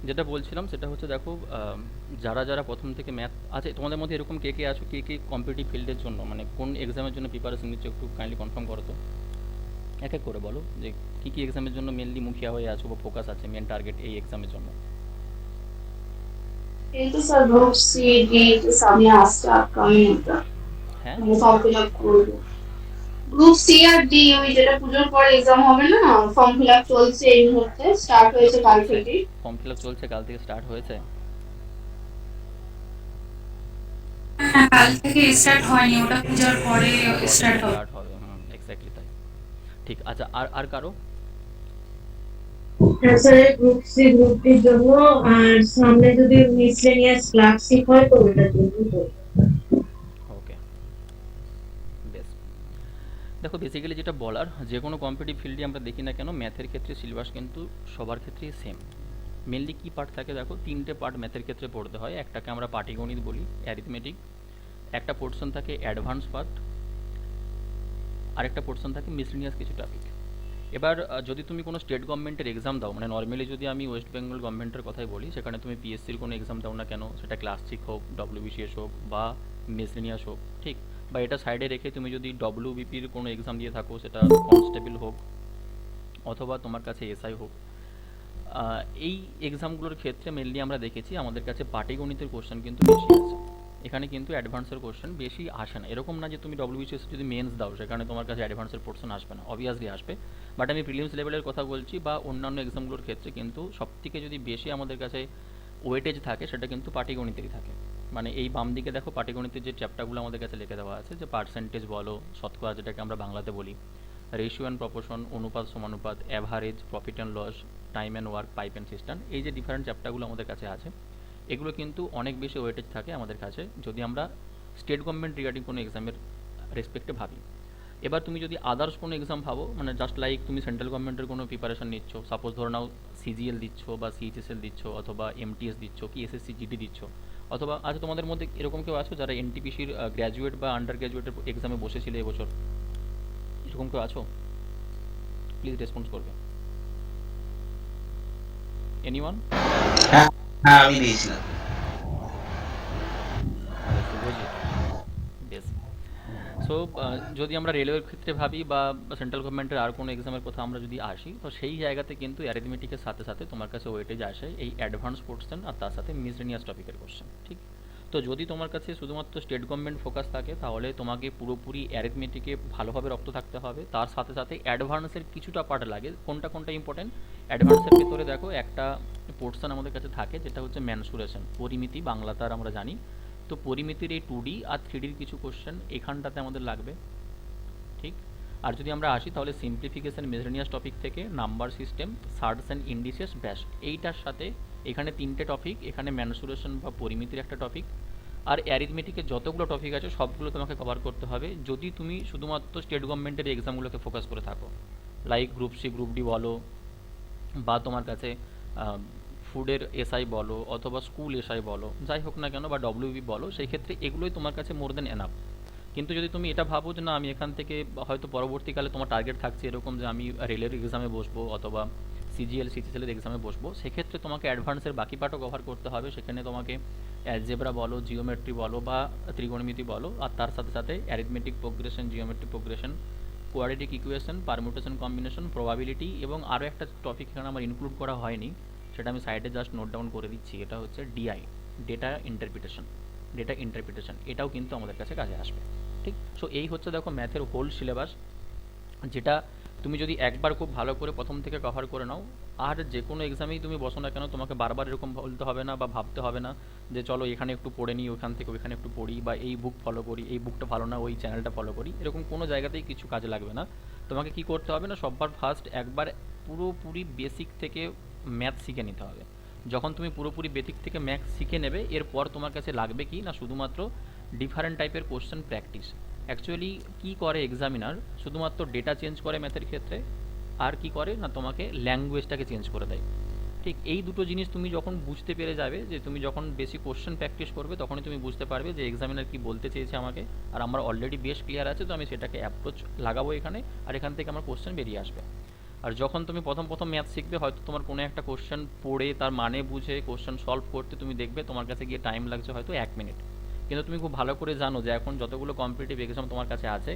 যেটা বলছিলাম সেটা হচ্ছে দেখো, যারা যারা প্রথম থেকে ম্যাথ আছে তোমাদের মধ্যে, এরকম কে কে আছো, কে কে কম্পিটিটিভ ফিল্ডের জন্য মানে কোন এক্সামের জন্য প্রিপারেশন নিচ্ছ, একটু কাইন্ডলি কনফার্ম করো তো। এক এক করে বলো যে কী কী এক্সামের জন্য মেনলি মুখিয়া হয়ে আছো বা ফোকাস আছে, মেন টার্গেট এই এক্সামের জন্য। এই তো স্যার গ্রুপ সি ডি তো সামনে আসছে আপকামিং একটা, হ্যাঁ। ফর্ম ফিল আপ করবো। গ্রুপ সি আর ডি ওই যেটা পুজোর পরে এক্সাম হবে না, ফর্ম ফিল আপ চলছে এই মুহূর্তে, ফর্ম স্টার্ট ফিল আপ হয়েছে কাল চলছে? থেকে। ফর্ম ফিল আপ চলছে, কাল থেকে স্টার্ট হয়েছে? হ্যাঁ, কাল থেকে স্টার্ট হয়নি, ওটা পূজার পরে পূজার পরে স্টার্ট হবে। স্টার্ট হবে, হুম, এক্স্যাক্টলি তাই। ঠিক, আচ্ছা, আর আর কারো? হ্যাঁ স্যার, গ্রুপ সি গ্রুপ ডির জন্য। আর সামনে যদি মিসলেনিয়াস ক্লার্কশিপ হয় তো ওটার জন্য তো। ওকে, বেশ। দেখো বেসিক্যালি যেটা বলার, যে কোনো কম্পিটিটিভ ফিল্ডে আমরা দেখি না কেন, ম্যাথের ক্ষেত্রে সিলেবাস কিন্তু সবার ক্ষেত্রেই সেম। মেনলি কী পার্ট থাকে দেখো, তিনটে পার্ট ম্যাথের ক্ষেত্রে পড়তে হয়। একটাকে আমরা পাটিগণিত বলি, অ্যারিথমেটিক। একটা পোর্শন থাকে অ্যাডভান্স পার্ট, আর একটা পোর্শন থাকে মিসলিনিয়াস কিছু টপিক। এবার যদি তুমি কোনো স্টেট গভর্নমেন্টের এক্সাম দাও, মানে নর্মালি যদি আমি ওয়েস্ট বেঙ্গল গভর্নমেন্টের কথাই বলি, সেখানে তুমি পিএসসির কোনো এক্সাম দাও না কেন, সেটা ক্লাসিক হোক, ডব্লিউবিসিএস হোক বা মিসলিনিয়াস হোক, ঠিক, বা এটা সাইডে রেখে তুমি যদি ডব্লিউবিপির কোনো এক্সাম দিয়ে থাকো, সেটা কনস্টেবল হোক অথবা তোমার কাছে এসআই হোক, এই এক্সামগুলোর ক্ষেত্রে মেনলি আমরা দেখেছি আমাদের কাছে পাটিগণিতের কোশ্চেন কিন্তু বেশি আছে। এখানে কিন্তু অ্যাডভান্সের কোশ্চেন বেশি আসে না। এরকম না যে তুমি ডব্লিউবিসিএস যদি মেন্স দাও সেখানে তোমার কাছে অ্যাডভান্সের পোর্শন আসবে না, অবভিয়াসলি আসবে। বাট আমি প্রিলিমস লেভেলের কথা বলছি বা অন্যান্য এক্সামগুলোর ক্ষেত্রে কিন্তু সবথেকে যদি বেশি আমাদের কাছে ওয়েটেজ থাকে সেটা কিন্তু পাটিগণিতেরই থাকে। মানে এই বাম দিকে দেখো পাটিগণিতের যে চ্যাপ্টারগুলো আমাদের কাছে লিখে দেওয়া আছে, যে পার্সেন্টেজ বলো, শতকরা যেটাকে আমরা বাংলাতে বলি, রেশিও অ্যান্ড প্রপোর্শন, অনুপাত সমানুপাত, average, profit and loss, time and work, pipe and system, এই যে ডিফারেন্ট চ্যাপ্টারগুলো আমাদের কাছে আছে, এগুলো কিন্তু অনেক বেশি ওয়েটেজ থাকে আমাদের কাছে যদি আমরা স্টেট গভর্নমেন্ট রিগার্ডিং কোনো এক্সামের রেসপেক্টে ভাবি। এবার তুমি যদি আদার্স কোনো এক্সাম ভাবো, মানে জাস্ট লাইক তুমি সেন্ট্রাল গভর্নমেন্টের কোনো প্রিপারেশন নিচ্ছ, সাপোজ ধরে নাও সিজিএল দিচ্ছ বা সিএইচএসএল দিচ্ছ অথবা এমটিএস দিচ্ছ কি এসএসসি জিডি দিচ্ছ, অথবা আচ্ছা তোমাদের মধ্যে এরকম কেউ আছো যারা এনটিপিসির গ্র্যাজুয়েট বা আন্ডার গ্র্যাজুয়েটের এক্সামে বসেছিলে এবছর? এরকম কেউ আছো? প্লিজ রেসপন্স করবে। এনিওয়ান? হ্যাঁ, হ্যাঁ আমি দিয়েছিলাম। আচ্ছা, শুভজিৎ, বেশ। সো যদি আমরা রেলওয়ের ক্ষেত্রে ভাবি বা সেন্ট্রাল গভর্নমেন্টের আর কোনো এক্সামের কথা আমরা যদি আসি, তো সেই জায়গাতে কিন্তু অ্যারিথমেটিকের সাথে সাথে তোমার কাছে ওয়েটেজ আসে এই অ্যাডভান্স পোর্শন আর তার সাথে মিসলেনিয়াস টপিকের কোশ্চেন, ঠিক। তো যদি তোমার কাছে শুধুমাত্র স্টেট গভর্নমেন্ট ফোকাস থাকে তাহলে তোমাকে পুরোপুরি অ্যারিথমেটিকে ভালোভাবে রপ্ত থাকতে হবে, তার সাথে সাথে অ্যাডভান্সের কিছুটা পার্ট লাগে। কোনটা কোনটা ইম্পর্টেন্ট? অ্যাডভান্সের ভেতরে দেখো একটা পোর্শন আমাদের কাছে থাকে যেটা হচ্ছে ম্যানসুরেশন, পরিমিতি, বাংলা তার আমরা জানি। তো পরিমিতির এই 2D আর 3Dর কিছু কোশ্চেন এখানটাতে আমাদের লাগবে, ঠিক। আর যদি আমরা আসি তাহলে সিম্পলিফিকেশন মিসলেনিয়াস টপিক থেকে নাম্বার সিস্টেম, সার্টস অ্যান্ড ইন্ডিসেস, ব্যাস এইটার সাথে এখানে তিনটে টপিক, এখানে ম্যানসুরেশন বা পরিমিতির একটা টপিক, আর অ্যারিথমেটিকের যতগুলো টপিক আছে সবগুলো তোমাকে কভার করতে হবে যদি তুমি শুধুমাত্র স্টেট গভর্নমেন্টের এক্সামগুলোকে ফোকাস করে থাকো, like group C group D বলো, বা তোমার কাছে ফুডের এসআই বলো অথবা স্কুল এসআই বলো, যাই হোক না কেন, বা ডব্লিউবি বলো, সেই ক্ষেত্রে এগুলোই তোমার কাছে মোর দেন এনাফ। কিন্তু যদি তুমি এটা ভাবো যে না আমি এখান থেকে হয়তো পরবর্তীকালে তোমার টার্গেট থাকছে এরকম যে আমি রেলের এক্সামে বসবো অথবা সিজিএল সিটিসিএল এর এক্সামে বসবো, সেক্ষেত্রে তোমাকে অ্যাডভান্সের বাকি পার্টও কভার করতে হবে। সেখানে তোমাকে অ্যালজেব্রা বলো, জিওমেট্রি বলো বা ত্রিকোণমিতি বলো, আর তার সাথে সাথে arithmetic progression, geometric progression, quadratic equation, permutation combination, probability, এবং আরও একটা টপিক এখানে আমার ইনক্লুড করা হয়নি, সেটা আমি সাইডে জাস্ট নোট ডাউন করে দিচ্ছি, এটা হচ্ছে DI, data interpretation. Data interpretation এটাও কিন্তু আমাদের কাছে কাজে আসবে, ঠিক। সো এই হচ্ছে দেখো ম্যাথের হোল সিলেবাস, যেটা তুমি যদি একবার খুব ভালো করে প্রথম থেকে কভার করে নাও, আর যে কোনো এক্সামেই তুমি বসো না কেন তোমাকে বারবার এরকম বলতে হবে না বা ভাবতে হবে না যে চলো এখানে একটু পড়ে নিই, ওখান থেকে ওইখানে একটু পড়ি, বা এই বুক ফলো করি, এই বুকটা ভালো না ওই চ্যানেলটা ফলো করি, এরকম কোনো জায়গাতেই কিছু কাজে লাগবে না। তোমাকে কি করতে হবে না, সববার ফার্স্ট একবার পুরোপুরি বেসিক থেকে ম্যাথ শিখে নিতে হবে। যখন তুমি পুরোপুরি বেসিক থেকে ম্যাথ শিখে নেবে, এরপর তোমার কাছে লাগবে কি না, শুধুমাত্র ডিফারেন্ট টাইপের কোশ্চেন প্র্যাকটিস। অ্যাকচুয়ালি কী করে এক্সামিনার, শুধুমাত্র ডেটা চেঞ্জ করে ম্যাথের ক্ষেত্রে, আর কি করে না তোমাকে ল্যাঙ্গুয়েজটাকে চেঞ্জ করে দেয়, ঠিক। এই দুটো জিনিস তুমি যখন বুঝতে পেরে যাবে, যে তুমি যখন বেশি কোশ্চেন প্র্যাকটিস করবে তখনই তুমি বুঝতে পারবে যে এক্সামিনার কি বলতে চেয়েছে আমাকে, আর আমার অলরেডি বেশ ক্লিয়ার আছে, তো আমি সেটাকে অ্যাপ্রোচ লাগাবো এখানে, আর এখান থেকে আমার কোশ্চেন বেরিয়ে আসবে। আর যখন তুমি প্রথম প্রথম ম্যাথ শিখবে, হয়তো তোমার কোনো একটা কোশ্চেন পড়ে তার মানে বুঝে কোশ্চেন সলভ করতে তুমি দেখবে তোমার কাছে গিয়ে টাইম লাগছে হয়তো 1 মিনিট। কিন্তু তুমি খুব ভালো করে জানো যে এখন যতগুলো কম্পিটিটিভ এক্সাম তোমার কাছে আছে,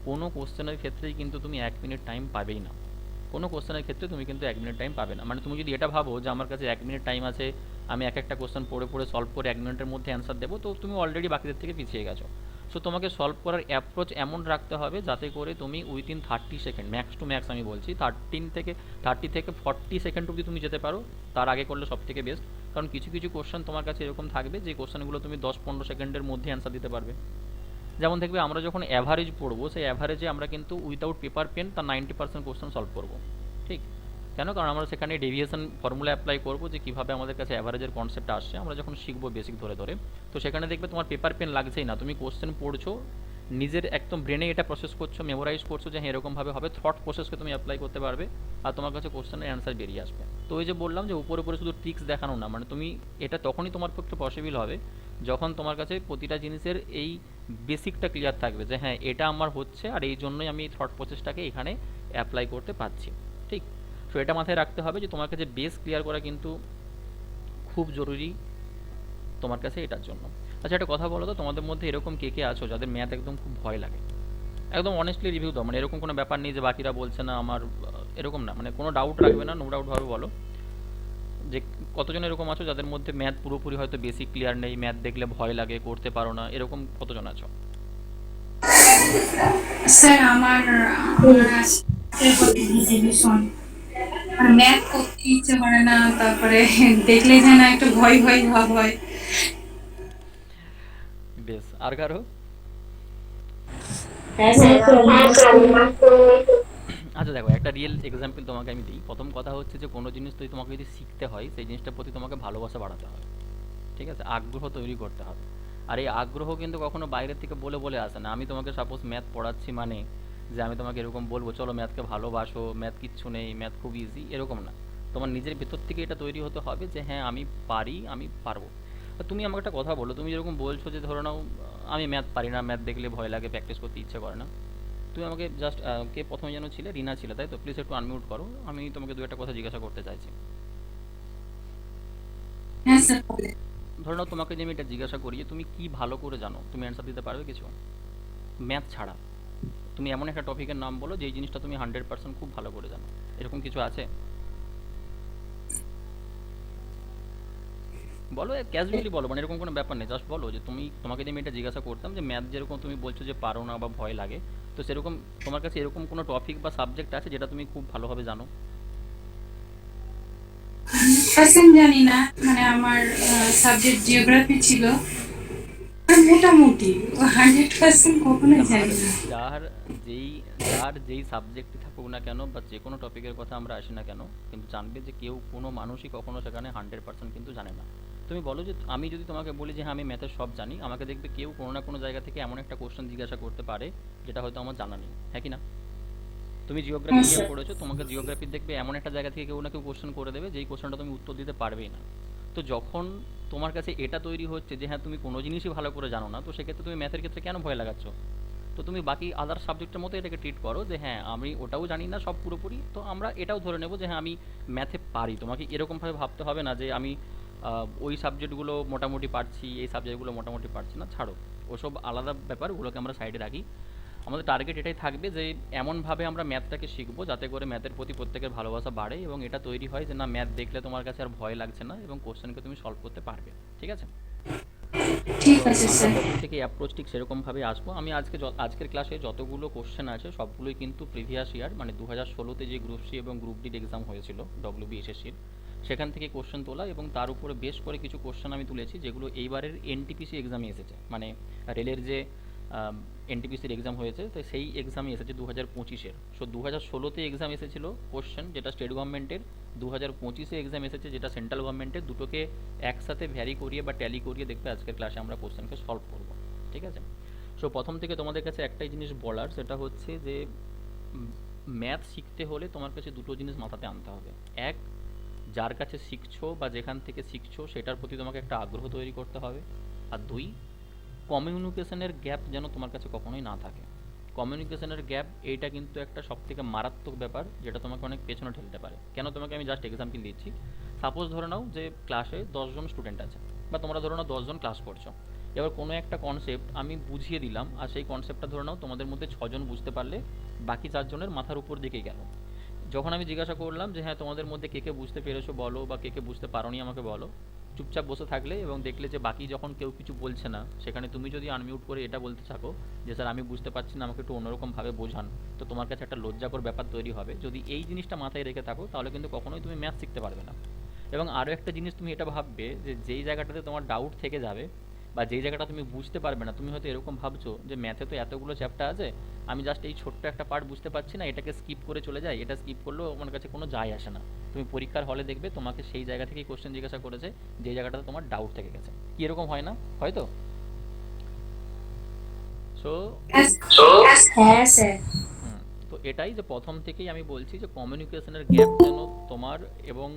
কোনো কোশ্চেনের ক্ষেত্রেই কিন্তু তুমি 1 মিনিট টাইম পাবেই না। কোনো কোশ্চেনের ক্ষেত্রে তুমি কিন্তু 1 মিনিট টাইম পাবে না। মানে তুমি যদি এটা ভাবো যে আমার কাছে 1 মিনিট টাইম আছে, আমি এক একটা কোশ্চেন পড়ে পড়ে সলভ করে 1 মিনিটের মধ্যে অ্যান্সার দেবো, তো তুমি অলরেডি বাকিদের থেকে পিছিয়ে গেছো। সো তোমাকে সলভ করার অ্যাপ্রোচ এমন রাখতে হবে যাতে করে তুমি within 30 second, max to max আমি বলছি 30 থেকে 40 সেকেন্ড অবধি তুমি যেতে পারো। তার আগে করলে সব থেকে বেস্ট, কারণ কিছু কিছু কোশ্চেন তোমার কাছে এরকম থাকবে যে কোশ্চেনগুলো তুমি 10-15 সেকেন্ডের মধ্যে অ্যান্সার দিতে পারবে। যেমন দেখবে আমরা যখন অ্যাভারেজ পড়বো, সেই অ্যাভারেজে আমরা কিন্তু উইদাউট পেপার পেন তার 90% কোশ্চেন সলভ করবো। ঠিক কেন? কারণ আমরা সেখানে ডেভিয়েশন ফর্মুলা অ্যাপ্লাই করবো যে কীভাবে আমাদের কাছে অ্যাভারেজের কনসেপ্ট আসছে, আমরা যখন শিখবো বেসিক ধরে ধরে। তো সেখানে দেখবে তোমার পেপার পেন লাগছেই না, তুমি কোশ্চেন পড়ছো, নিজের একদম ব্রেনে এটা প্রসেস করছো, মেমোরাইজ করছো যে হ্যাঁ এরকমভাবে হবে, থট প্রসেসকে তুমি অ্যাপ্লাই করতে পারবে, আর তোমার কাছে কোশ্চেনের অ্যান্সার বেরিয়ে আসবে। তো ওই যে বললাম যে উপরে উপরে শুধু ট্রিক্স দেখানো না, মানে তুমি এটা তখনই তোমার পক্ষে পসিবল হবে যখন তোমার কাছে প্রতিটা জিনিসের এই বেসিকটা ক্লিয়ার থাকবে যে হ্যাঁ এটা আমার হচ্ছে, আর এই জন্যই আমি এই থট প্রসেসটাকে এখানে অ্যাপ্লাই করতে পারছি। ঠিক, তো এটা মাথায় রাখতে হবে যে তোমার কাছে বেস ক্লিয়ার করা কিন্তু খুব জরুরি তোমার কাছে এটার জন্য। আচ্ছা একটা কথা বলো তো, তোমাদের মধ্যে এরকম কে কে আছো যাদের ম্যাথ একদম খুব ভয় লাগে? একদম অনেস্টলি রিভিউ দাও, মানে এরকম কোনো ব্যাপার নেই যে বাকিরা বলছে না আমার, এরকম না, মানে কোনো ডাউট রাখবে না, নো ডাউট ভাবে বলো যে কতজন এরকম আছো যাদের মধ্যে ম্যাথ পুরোপুরি হয়তো বেসিক ক্লিয়ার নেই, ম্যাথ দেখলে ভয় লাগে, করতে পারো না, এরকম কতজন আছো? স্যার আমার ভীষণ ম্যাথ করতে ইচ্ছে করে না, তারপরে দেখলে যেন একটু ভয় ভয় ভাব হয়। বেশ, আর কারো? হ্যাঁ স্যার, আমার তো আচ্ছা দেখো, একটা রিয়েল এক্সাম্পল তোমাকে আমি দিই। প্রথম কথা হচ্ছে যে কোনো জিনিস তোমাকে যদি শিখতে হয়, সেই জিনিসটার প্রতি তোমাকে ভালোবাসা বাড়াতে হবে। ঠিক আছে, আগ্রহ তৈরি করতে হবে। আর এই আগ্রহ কিন্তু কখনো বাইরের থেকে বলে বলে আসে না। আমি তোমাকে সাপোজ ম্যাথ পড়াচ্ছি মানে যে আমি তোমাকে এরকম বলবো চলো ম্যাথকে ভালোবাসো, ম্যাথ কিচ্ছু নেই, ম্যাথ খুব ইজি, এরকম না। তোমার নিজের ভেতর থেকে এটা তৈরি হতে হবে যে হ্যাঁ আমি পারি, আমি পারবো। তুমি আমাকে একটা কথা বলো, তুমি যেরকম বলছো যে ধরো নাও আমি ম্যাথ পারি না, ম্যাথ দেখলে ভয় লাগে, প্র্যাকটিস করতে ইচ্ছে করে না। তুমি আমাকে জাস্ট কে প্রথমে যেন ছিলে, রিনা ছিলে তাই তো? প্লিজ একটু আনমিউট করো, আমি তোমাকে দু একটা কথা জিজ্ঞাসা করতে চাইছি। হ্যাঁ স্যার। ধরে নাও তোমাকে যে আমি এটা জিজ্ঞাসা করি যে তুমি কি ভালো করে জানো, তুমি অ্যান্সার দিতে পারবে কিছু ম্যাথ ছাড়া? তুমি এমন একটা টপিকের নাম বলো যে জিনিসটা তুমি 100% খুব ভালো করে জানো, এরকম কিছু আছে? বলো, ক্যাজুয়ালি বলো, মানে এরকম কোনো ব্যাপার নেই, জাস্ট বলো যে তুমি, তোমাকে যে আমি এটা জিজ্ঞাসা করতাম যে ম্যাথ যেরকম তুমি বলছো যে পারো না বা ভয় লাগে, তো সেরকম তোমার কাছে এরকম কোনো টপিক বা সাবজেক্ট আছে যেটা তুমি খুব ভালোভাবে জানো? পার্সেন্ট জানি না, মানে আমার সাবজেক্ট জিওগ্রাফি ছিল, আর মোটামুটি 100% কখনো জানি না। যার যেই যার যেই সাবজেক্টই থাকুক না কেন বা যে কোনো টপিকের কথা আমরা আসি না কেন, কিন্তু জানবে যে কেউ, কোনো মানুষই কখনো সেখানে 100% কিন্তু জানে না। তুমি বলো যে আমি যদি তোমাকে বলি যে হ্যাঁ আমি ম্যাথের সব জানি, আমাকে দেখবে কেউ কোনো না কোনো জায়গা থেকে এমন একটা কোশ্চেন জিজ্ঞাসা করতে পারে যেটা হয়তো আমার জানা নেই, হ্যাঁ কি না? তুমি জিওগ্রাফি হ্যাঁ নিয়ে স্যার। পড়েছো, তোমাকে জিওগ্রাফি দেখবে এমন একটা জায়গা থেকে কেউ না কেউ কোশ্চেন করে দেবে যেই কোশ্চেনটা তুমি উত্তর দিতে পারবেই না। তো যখন তোমার কাছে এটা তৈরি হচ্ছে যে হ্যাঁ তুমি কোনো জিনিসই ভালো করে জানো না, তো সেক্ষেত্রে তুমি ম্যাথের ক্ষেত্রে কেন ভয় লাগাচ্ছ? তো তুমি বাকি আদার সাবজেক্টের মতো এটাকে ট্রিট করো যে হ্যাঁ আমি ওটাও জানি না সব পুরোপুরি, তো আমরা এটাও ধরে নেবো যে হ্যাঁ আমি ম্যাথে পারি। তোমাকে এরকমভাবে ভাবতে হবে না যে আমি ওই সাবজেক্টগুলো মোটামুটি পারছি, এই সাবজেক্টগুলো মোটামুটি পারছি না, ছাড়ো ওসব আলাদা ব্যাপার, ওগুলোকে আমরা সাইডে রাখি। আমাদের টার্গেট এটাই থাকবে যে এমনভাবে আমরা ম্যাথটাকে শিখবো যাতে করে ম্যাথের প্রতি প্রত্যেকের ভালোবাসা বাড়ে এবং এটা তৈরি হয় যে না ম্যাথ দেখলে তোমার কাছে আর ভয় লাগছে না এবং কোশ্চেনকে তুমি সলভ করতে পারবে। ঠিক আছে? ঠিক তো আছে আমরা স্যার। প্রথম থেকে অ্যাপ্রোচ ঠিক সেরকমভাবে আসবো। আমি আজকের ক্লাসে যতগুলো কোশ্চেন আছে সবগুলোই কিন্তু প্রিভিয়াস ইয়ার, মানে 2016-তে যে গ্রুপ সি এবং গ্রুপ ডির এক্সাম হয়েছিল WBSSCর, সেখান থেকে কোশ্চেন তোলা এবং তার উপরে বেশ করে কিছু কোশ্চেন আমি তুলেছি যেগুলো এইবারের এনটিপিসি এক্সামে এসেছে, মানে রেলের যে এনটিপিসির এক্সাম হয়েছে তো সেই এক্সামে এসেছে 2025-এর। সো 2016-তে এক্সাম এসেছিলো কোশ্চেন যেটা স্টেট গভর্নমেন্টের, 2025-এ এক্সাম এসেছে যেটা সেন্ট্রাল গভর্নমেন্টের, দুটোকে একসাথে ভ্যারি করিয়ে বা ট্যালি করিয়ে দেখবে আজকের ক্লাসে আমরা কোশ্চেনকে সলভ করব। ঠিক আছে? সো প্রথম থেকে তোমাদের কাছে একটাই জিনিস বলার, সেটা হচ্ছে যে ম্যাথ শিখতে হলে তোমার কাছে দুটো জিনিস মাথাতে আনতে হবে। এক, যার কাছে শিখছো বা যেখান থেকে শিখছো সেটার প্রতি তোমাকে একটা আগ্রহ তৈরি করতে হবে। আর দুই, কমিউনিকেশনের গ্যাপ যেন তোমার কাছে কখনোই না থাকে। কমিউনিকেশনের গ্যাপ এইটা কিন্তু একটা সবথেকে মারাত্মক ব্যাপার, যেটা তোমাকে অনেক পেছনে ঠেলতে পারে। কেন, তোমাকে আমি জাস্ট এক্সাম্পল দিচ্ছি। সাপোজ ধরে নাও যে ক্লাসে 10জন স্টুডেন্ট আছে, বা তোমরা ধরে নাও 10জন ক্লাস করছো। এবার কোনো একটা কনসেপ্ট আমি বুঝিয়ে দিলাম, আর সেই কনসেপ্টটা ধরে নাও তোমাদের মধ্যে 6জন বুঝতে পারলে, বাকি 4জনের মাথার উপর দিকেই গেল। যখন আমি জিজ্ঞাসা করলাম যে হ্যাঁ তোমাদের মধ্যে কে কে বুঝতে পেরেছো বলো, বা কে কে বুঝতে পারোনি আমাকে বলো, চুপচাপ বসে থাকলে এবং দেখলে যে বাকি যখন কেউ কিছু বলছে না, সেখানে তুমি যদি আনমিউট করে এটা বলতে থাকো যে স্যার আমি বুঝতে পারছি না, আমাকে একটু অন্যরকমভাবে বোঝান, তো তোমার কাছে একটা লজ্জাকর ব্যাপার তৈরি হবে। যদি এই জিনিসটা মাথায় রেখে থাকো, তাহলে কিন্তু কখনোই তুমি ম্যাথ শিখতে পারবে না। এবং আরও একটা জিনিস তুমি এটা ভাববে যে যেই জায়গাটাতে তোমার ডাউট থেকে যাবে, বা যেই জায়গাটা তুমি বুঝতে পারবে না, তুমি হয়তো এরকম ভাবছো যে ম্যাথে তো এতগুলো চ্যাপ্টার আছে, আমি জাস্ট এই ছোট্ট একটা পার্ট বুঝতে পারছি না, এটাকে স্কিপ করে চলে যাই, এটা স্কিপ করলেও আমার কাছে কোনো যায় আসে না। তুমি পরীক্ষার হলে দেখবে তোমাকে সেই জায়গা থেকেই কোশ্চেন জিজ্ঞাসা করেছে, যে জায়গাটাতে তোমার ডাউট থেকে গেছে। কি এরকম হয় না? হয়তো। সো হ্যাঁ স্যার। হুম, তো এটাই যে প্রথম থেকেই আমি বলছি যে কমিউনিকেশনের গ্যাপ যেন তোমার এবং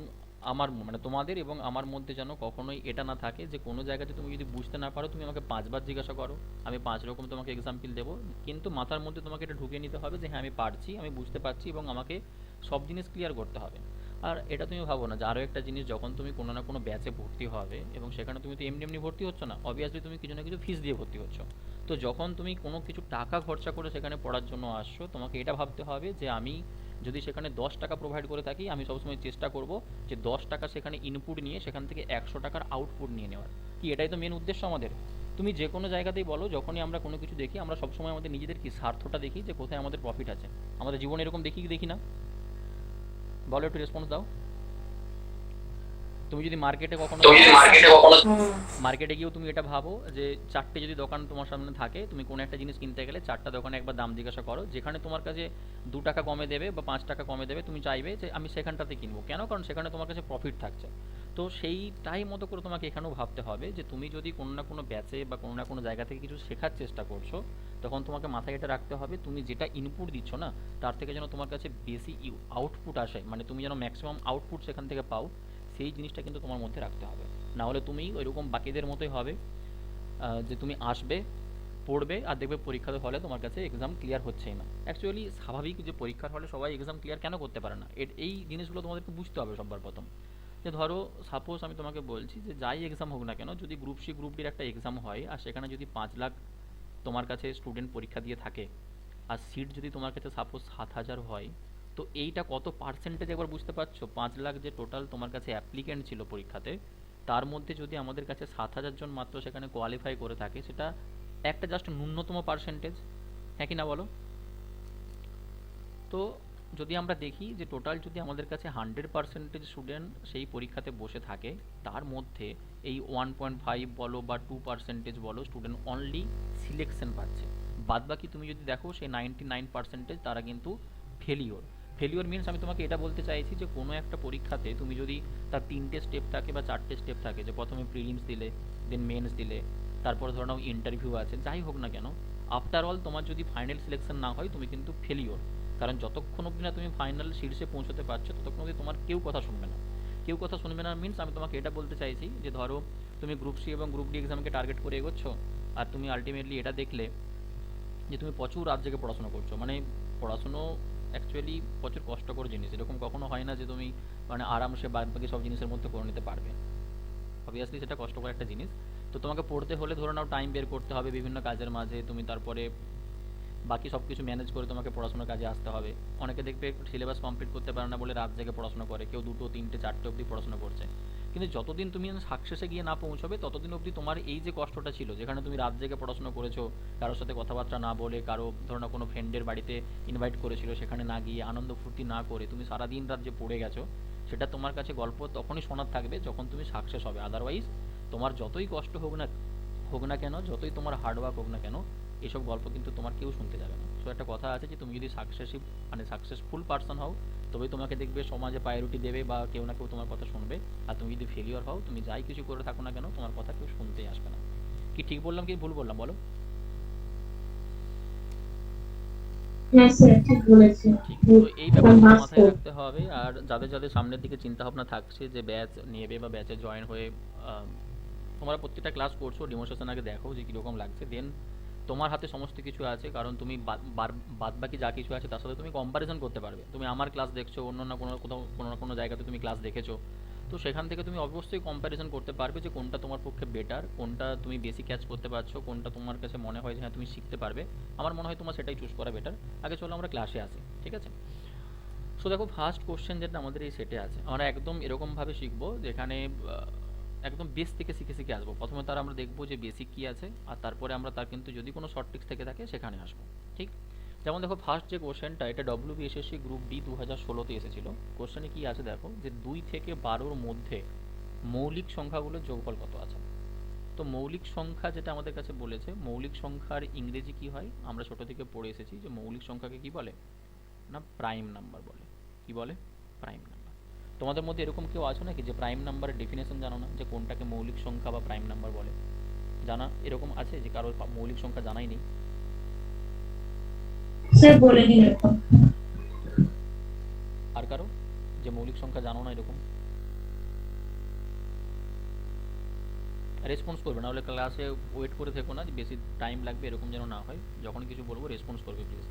আমার মানে তোমাদের এবং আমার মধ্যে যেন কখনোই এটা না থাকে যে কোনো জায়গাতে তুমি যদি বুঝতে না পারো, তুমি আমাকে 5বার জিজ্ঞাসা করো, আমি 5 রকম তোমাকে এক্সাম্পল দেবো, কিন্তু মাথার মধ্যে তোমাকে এটা ঢুকিয়ে নিতে হবে যে হ্যাঁ আমি পারছি, আমি বুঝতে পারছি, এবং আমাকে সব জিনিস ক্লিয়ার করতে হবে। আর এটা তুমি ভাবো না যে আরও একটা জিনিস, যখন তুমি কোনো না কোনো ব্যাচে ভর্তি হবে, এবং সেখানে তুমি তো এমনি এমনি ভর্তি হচ্ছ না, অবভিয়াসলি তুমি কিছু না কিছু ফিস দিয়ে ভর্তি হচ্ছ। তো যখন তুমি কোনো কিছু টাকা খরচা করে সেখানে পড়ার জন্য আসছো, তোমাকে এটা ভাবতে হবে যে আমি যদি সেখানে 10 টাকা প্রোভাইড করে থাকি, আমি সবসময় চেষ্টা করব যে 10 টাকা সেখানে ইনপুট নিয়ে সেখান থেকে 100 টাকার আউটপুট নিয়ে নেওয়ার। কি এটাই তো মেন উদ্দেশ্য আমাদের। তুমি যে কোনো জায়গাতেই বলো, যখনই আমরা কোনো কিছু দেখি, আমরা সবসময় আমাদের নিজেদের কি স্বার্থটা দেখি, যে কোথায় আমাদের প্রফিট আছে। আমাদের জীবনে এরকম দেখি কি দেখি না? বলো, একটু রেসপন্স দাও। তুমি যদি মার্কেটে কখনো মার্কেটে গিয়েও তুমি এটা ভাবো যে 4টে যদি দোকান তোমার সামনে থাকে, তুমি কোনো একটা জিনিস কিনতে গেলে 4টা দোকানে একবার দাম জিজ্ঞাসা করো, যেখানে তোমার কাছে 2 টাকা কমে দেবে বা 5 টাকা কমে দেবে, তুমি চাইবে যে আমি সেখানটাতে কিনবো। কেন? কারণ সেখানে তোমার কাছে প্রফিট থাকছে। তো সেইটাই মতো করে তোমাকে এখানেও ভাবতে হবে যে তুমি যদি কোনো না কোনো ব্যাচে বা কোনো না কোনো জায়গা থেকে কিছু শেখার চেষ্টা করছো, তখন তোমাকে মাথায় এটা রাখতে হবে তুমি যেটা ইনপুট দিচ্ছ না, তার থেকে যেন তোমার কাছে বেশি আউটপুট আসে, মানে তুমি যেন ম্যাক্সিমাম আউটপুট সেখান থেকে পাও, সেই জিনিসটা কিন্তু তোমার মধ্যে রাখতে হবে। না হলে তুমি ওইরকম বাকিদের মতোই হবে, যে তুমি আসবে, পড়বে, আর দেখবে পরীক্ষার হলে তোমার কাছে এক্সাম ক্লিয়ার হচ্ছেই না। অ্যাকচুয়ালি স্বাভাবিক যে পরীক্ষার হলে সবাই এক্সাম ক্লিয়ার কেন করতে পারে না, এই জিনিসগুলো তোমাদেরকে বুঝতে হবে সবার প্রথম। যে ধরো সাপোজ আমি তোমাকে বলছি যে যাই এক্সাম হোক না কেন, যদি গ্রুপ সি গ্রুপ ডির একটা এক্সাম হয়, আর সেখানে যদি 5 লাখ তোমার কাছে স্টুডেন্ট পরীক্ষা দিয়ে থাকে, আর সিট যদি তোমার কাছে সাপোজ 7,000 হয়, তো এইটা কত পার্সেন্টেজ একবার বুঝতে পারছো? 5 লাখ যে টোটাল তোমার কাছে অ্যাপ্লিকেন্ট ছিল পরীক্ষাতে, তার মধ্যে যদি আমাদের কাছে 7,000 জন মাত্র সেখানে কোয়ালিফাই করে থাকে, সেটা একটা জাস্ট ন্যূনতম পার্সেন্টেজ, হ্যাঁ কি না বলো? তো যদি আমরা দেখি যে টোটাল যদি আমাদের কাছে 100% স্টুডেন্ট সেই পরীক্ষাতে বসে থাকে, তার মধ্যে এই 1.5 বলো বা 2% বলো স্টুডেন্ট অনলি সিলেকশন পাচ্ছে। বাদবাকি তুমি যদি দেখো সেই 99% তারা কিন্তু ফেলিওর। ফেলিওর মিনস আমি তোমাকে এটা বলতে চাইছি যে কোনো একটা পরীক্ষাতে তুমি যদি তার 3টে স্টেপ থাকে বা 4টে স্টেপ থাকে, যে প্রথমে প্রিলিমস দিলে, দেন মেন্স দিলে, তারপর ধরে নাও ইন্টারভিউ আছে, যাই হোক না কেন, আফটার অল তোমার যদি ফাইনাল সিলেকশন না হয়, তুমি কিন্তু ফেলিওর। কারণ যতক্ষণ অবধি না তুমি ফাইনাল শীর্ষে পৌঁছতে পারছো, ততক্ষণ অবধি তোমার কেউ কথা শুনবে না। কেউ কথা শুনবে না মিনস আমি তোমাকে এটা বলতে চাইছি যে ধরো তুমি গ্রুপ সি এবং গ্রুপ ডি এক্সামকে টার্গেট করে এগোচ্ছ, আর তুমি আলটিমেটলি এটা দেখলে যে তুমি প্রচুর রাত জেগে পড়াশোনা করছো। মানে পড়াশুনো অ্যাকচুয়ালি প্রচুর কষ্টকর জিনিস, এরকম কখনো হয় না যে তুমি মানে আরামসে বাদ বাকি সব জিনিসের মধ্যে করে নিতে পারবে। অবভিয়াসলি সেটা কষ্টকর একটা জিনিস। তো তোমাকে পড়তে হলে ধরে নাও টাইম বের করতে হবে বিভিন্ন কাজের মাঝে, তুমি তারপরে বাকি সব কিছু ম্যানেজ করে তোমাকে পড়াশোনার কাজে আসতে হবে। অনেকে দেখবে সিলেবাস কমপ্লিট করতে পারে না বলে রাত জেগে পড়াশোনা করে, কেউ 2টো 3টে 4টে অবধি পড়াশোনা করছে। কিন্তু যতদিন তুমি সাকসেসে গিয়ে না পৌঁছবে, ততদিন অবধি তোমার এই যে কষ্টটা ছিল, যেখানে তুমি রাত জেগে পড়াশোনা করেছো, কারোর সাথে কথাবার্তা না বলে, কারো ধরো না কোনো ফ্রেন্ডের বাড়িতে ইনভাইট করেছিল, সেখানে না গিয়ে আনন্দ ফুর্তি না করে তুমি সারাদিন রাত যে পড়ে গেছো, সেটা তোমার কাছে গল্প তখনই শোনার থাকবে যখন তুমি সাকসেস হবে। আদারওয়াইজ তোমার যতই কষ্ট হোক না কেন, যতই তোমার হার্ডওয়ার্ক হোক না কেন, এসব গল্প কিন্তু তোমার কেউ শুনতে যাবে না। সো একটা কথা আছে যে তুমি যদি সাকসেসফুল পার্সন হও, তবেই তোমাকে দেখবে সমাজে প্রায়োরিটি দেবে বা কেউ না কেউ তোমার কথা শুনবে। আর তুমি যদি ফেলিওর হও, তুমি যাই কিছু করে থাকো না কেন, তোমার কথা কেউ শুনতেই আসবে না। কি ঠিক বললাম কি ভুল বললাম বলো? হ্যাঁ স্যার, ঠিক বলেছেন। ঠিক, তো এই ব্যাপারগুলো মাথায় রাখতে হবে। আর যাদের যাদের সামনের দিকে চিন্তা ভাবনা থাকছে যে ব্যাচ নেবে বা ব্যাচে জয়েন হয়ে তোমরা প্রত্যেকটা ক্লাস করছো, ডেমোস্ট্রেশন আগে দেখো যে কীরকম লাগছে, দেন তোমার হাতে সমস্ত কিছু আছে, কারণ তুমি বাদ বাকি যা কিছু আছে তার সাথে তুমি কম্প্যারিজন করতে পারবে। তুমি আমার ক্লাস দেখছো, অন্য না কোনো কোথাও কোনো না কোনো জায়গাতে তুমি ক্লাস দেখেছো, তো সেখান থেকে তুমি অবশ্যই কম্প্যারিজন করতে পারবে যে কোনটা তোমার পক্ষে বেটার, কোনটা তুমি বেশি ক্যাচ করতে পারছো, কোনটা তোমার কাছে মনে হয় যে হ্যাঁ তুমি শিখতে পারবে। আমার মনে হয় তোমার সেটাই চুজ করা বেটার। আগে চলো আমরা ক্লাসে আসি, ঠিক আছে? সো দেখো, ফার্স্ট কোশ্চেন যেটা আমাদের এই সেটে আছে, আমরা একদম এরকমভাবে শিখবো যেখানে একদম বেস থেকে শিখে শিখে আসবো। প্রথমে তার আমরা দেখবো যে বেসিক কী আছে, আর তারপরে আমরা তার কিন্তু যদি কোনো শর্ট ট্রিক্স থেকে থাকে সেখানে আসবো, ঠিক? যেমন দেখো, ফার্স্ট যে কোশ্চেনটা, এটা WBSSC গ্রুপ ডি 2016-তে এসেছিলো। কোশ্চেনে কী আছে দেখো, যে 2 থেকে 12-র মধ্যে মৌলিক সংখ্যাগুলোর যোগফল কত আছে। তো মৌলিক সংখ্যা যেটা আমাদের কাছে বলেছে, মৌলিক সংখ্যার ইংরেজি কী হয়, আমরা ছোটো থেকে পড়ে এসেছি যে মৌলিক সংখ্যাকে কী বলে না, প্রাইম নাম্বার বলে। কি বলে? Prime number. তোমাদের মধ্যে এরকম কেউ আছে নাকি যে প্রাইম নাম্বারের ডেফিনেশন জানো না, যে কোনটাকে মৌলিক সংখ্যা বা প্রাইম নাম্বার বলে? জানা এরকম আছে যে কারোর মৌলিক সংখ্যা জানাই নেই? স্যার বলে দিন এখন। আর কারো যে মৌলিক সংখ্যা জানো না এরকম? রেসপন্স করবে, না হলে ক্লাসে ওয়েট করে থেকো না, যে বেশি টাইম লাগবে এরকম যেন না হয়। যখন কিছু বলবো রেসপন্স করবে প্লিজ।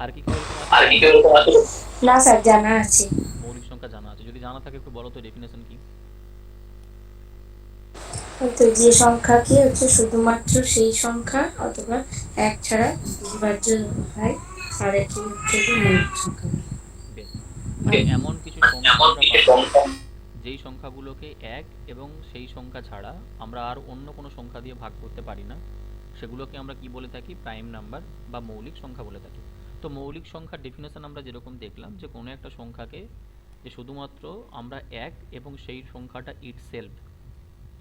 আর কি কি এরকম আছে? না স্যার, জানা আছে। মৌলিক সংখ্যা জানা আছে, যদি জানা থাকে একটু বলো তো ডেফিনেশন কি? তো যে সংখ্যা কি হচ্ছে শুধুমাত্র সেই সংখ্যা অথবা এক ছাড়া বিভাজ্য হয়, আর এটি হচ্ছে যে মৌলিক সংখ্যা। বেশ, মানে এমন কিছু সংখ্যা আমরা পাবো যেই সংখ্যাগুলোকে এক এবং সেই সংখ্যা ছাড়া আমরা আর অন্য কোনো সংখ্যা দিয়ে ভাগ করতে পারি না, সেগুলোকে আমরা কি বলে থাকি? প্রাইম নাম্বার বা মৌলিক সংখ্যা বলে থাকি। তো মৌলিক সংখ্যার ডেফিনেশন আমরা যেরকম দেখলাম, যে কোনো একটা সংখ্যাকে যে শুধুমাত্র আমরা এক এবং সেই সংখ্যাটা ইটসেলফ,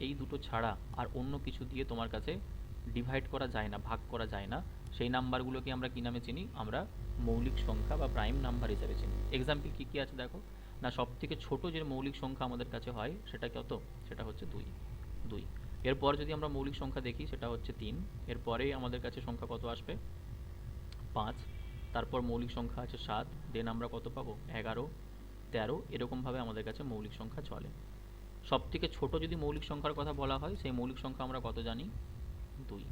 এই দুটো ছাড়া আর অন্য কিছু দিয়ে তোমার কাছে ডিভাইড করা যায় না, ভাগ করা যায় না, সেই নাম্বারগুলোকে আমরা কি নামে চিনি? আমরা মৌলিক সংখ্যা বা প্রাইম নাম্বার হিসেবে চিনি। এক্সাম্পল কী কী আছে দেখো না, সবথেকে ছোট যে মৌলিক সংখ্যা আমাদের কাছে হয় সেটা কত? সেটা হচ্ছে 2। এরপর যদি আমরা মৌলিক সংখ্যা দেখি সেটা হচ্ছে 3। এরপরে আমাদের কাছে সংখ্যা কত আসবে? 5। তারপর মৌলিক সংখ্যা আছে 7। দেন আমরা কত পাবো? 11, 13। এরকমভাবে আমাদের কাছে মৌলিক সংখ্যা চলে। সবথেকে ছোট যদি মৌলিক সংখ্যার কথা বলা হয়, সেই মৌলিক সংখ্যা আমরা কত জানি? 2।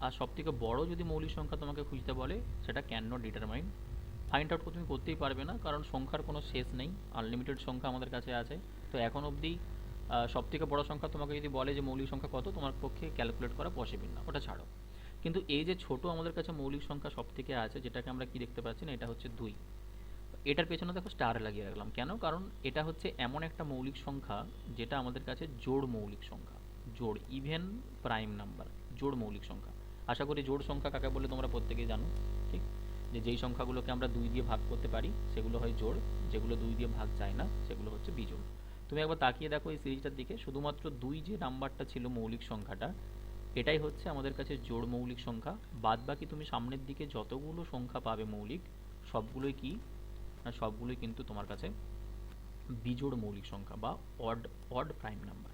আর সবথেকে বড় যদি মৌলিক সংখ্যা তোমাকে খুঁজতে বলে, সেটা can not determine. Find out তুমি করতেই পারবে না, কারণ সংখ্যার কোনো শেষ নেই, আনলিমিটেড সংখ্যা আমাদের কাছে আছে। তো এখন অবধি সবথেকে বড় সংখ্যা তোমাকে যদি বলে যে মৌলিক সংখ্যা কত, তোমার পক্ষে ক্যালকুলেট করা পসিবল না, ওটা ছাড়ো। কিন্তু এই যে ছোট আমাদের কাছে মৌলিক সংখ্যা সবথেকে আছে, যেটাকে আমরা কি দেখতে পাচ্ছি না, এটা হচ্ছে 2। এটার পেছনে দেখো স্টার লাগিয়ে রাখলাম কেন? কারণ এটা হচ্ছে এমন একটা মৌলিক সংখ্যা যেটা আমাদের কাছে জোড় মৌলিক সংখ্যা, জোড় ইভেন প্রাইম নাম্বার, জোড় মৌলিক সংখ্যা। আশা করি জোড় সংখ্যা কাকে বলে তোমরা প্রত্যেকেই জানো, ঠিক? যে যেই সংখ্যাগুলোকে আমরা 2 দিয়ে ভাগ করতে পারি সেগুলো হয় জোড়, যেগুলো 2 দিয়ে ভাগ যায় না সেগুলো হচ্ছে বিজোড়। তুমি একবার তাকিয়ে দেখো এই সিরিজটার দিকে, শুধুমাত্র 2 যে নাম্বারটা ছিল মৌলিক সংখ্যাটা, এটাই হচ্ছে আমাদের কাছে জোড় মৌলিক সংখ্যা। বাদ বাকি তুমি সামনের দিকে যতগুলো সংখ্যা পাবে মৌলিক, সবগুলোই কি না, সবগুলোই কিন্তু তোমার কাছে বিজোড় মৌলিক সংখ্যা বা অড প্রাইম নাম্বার,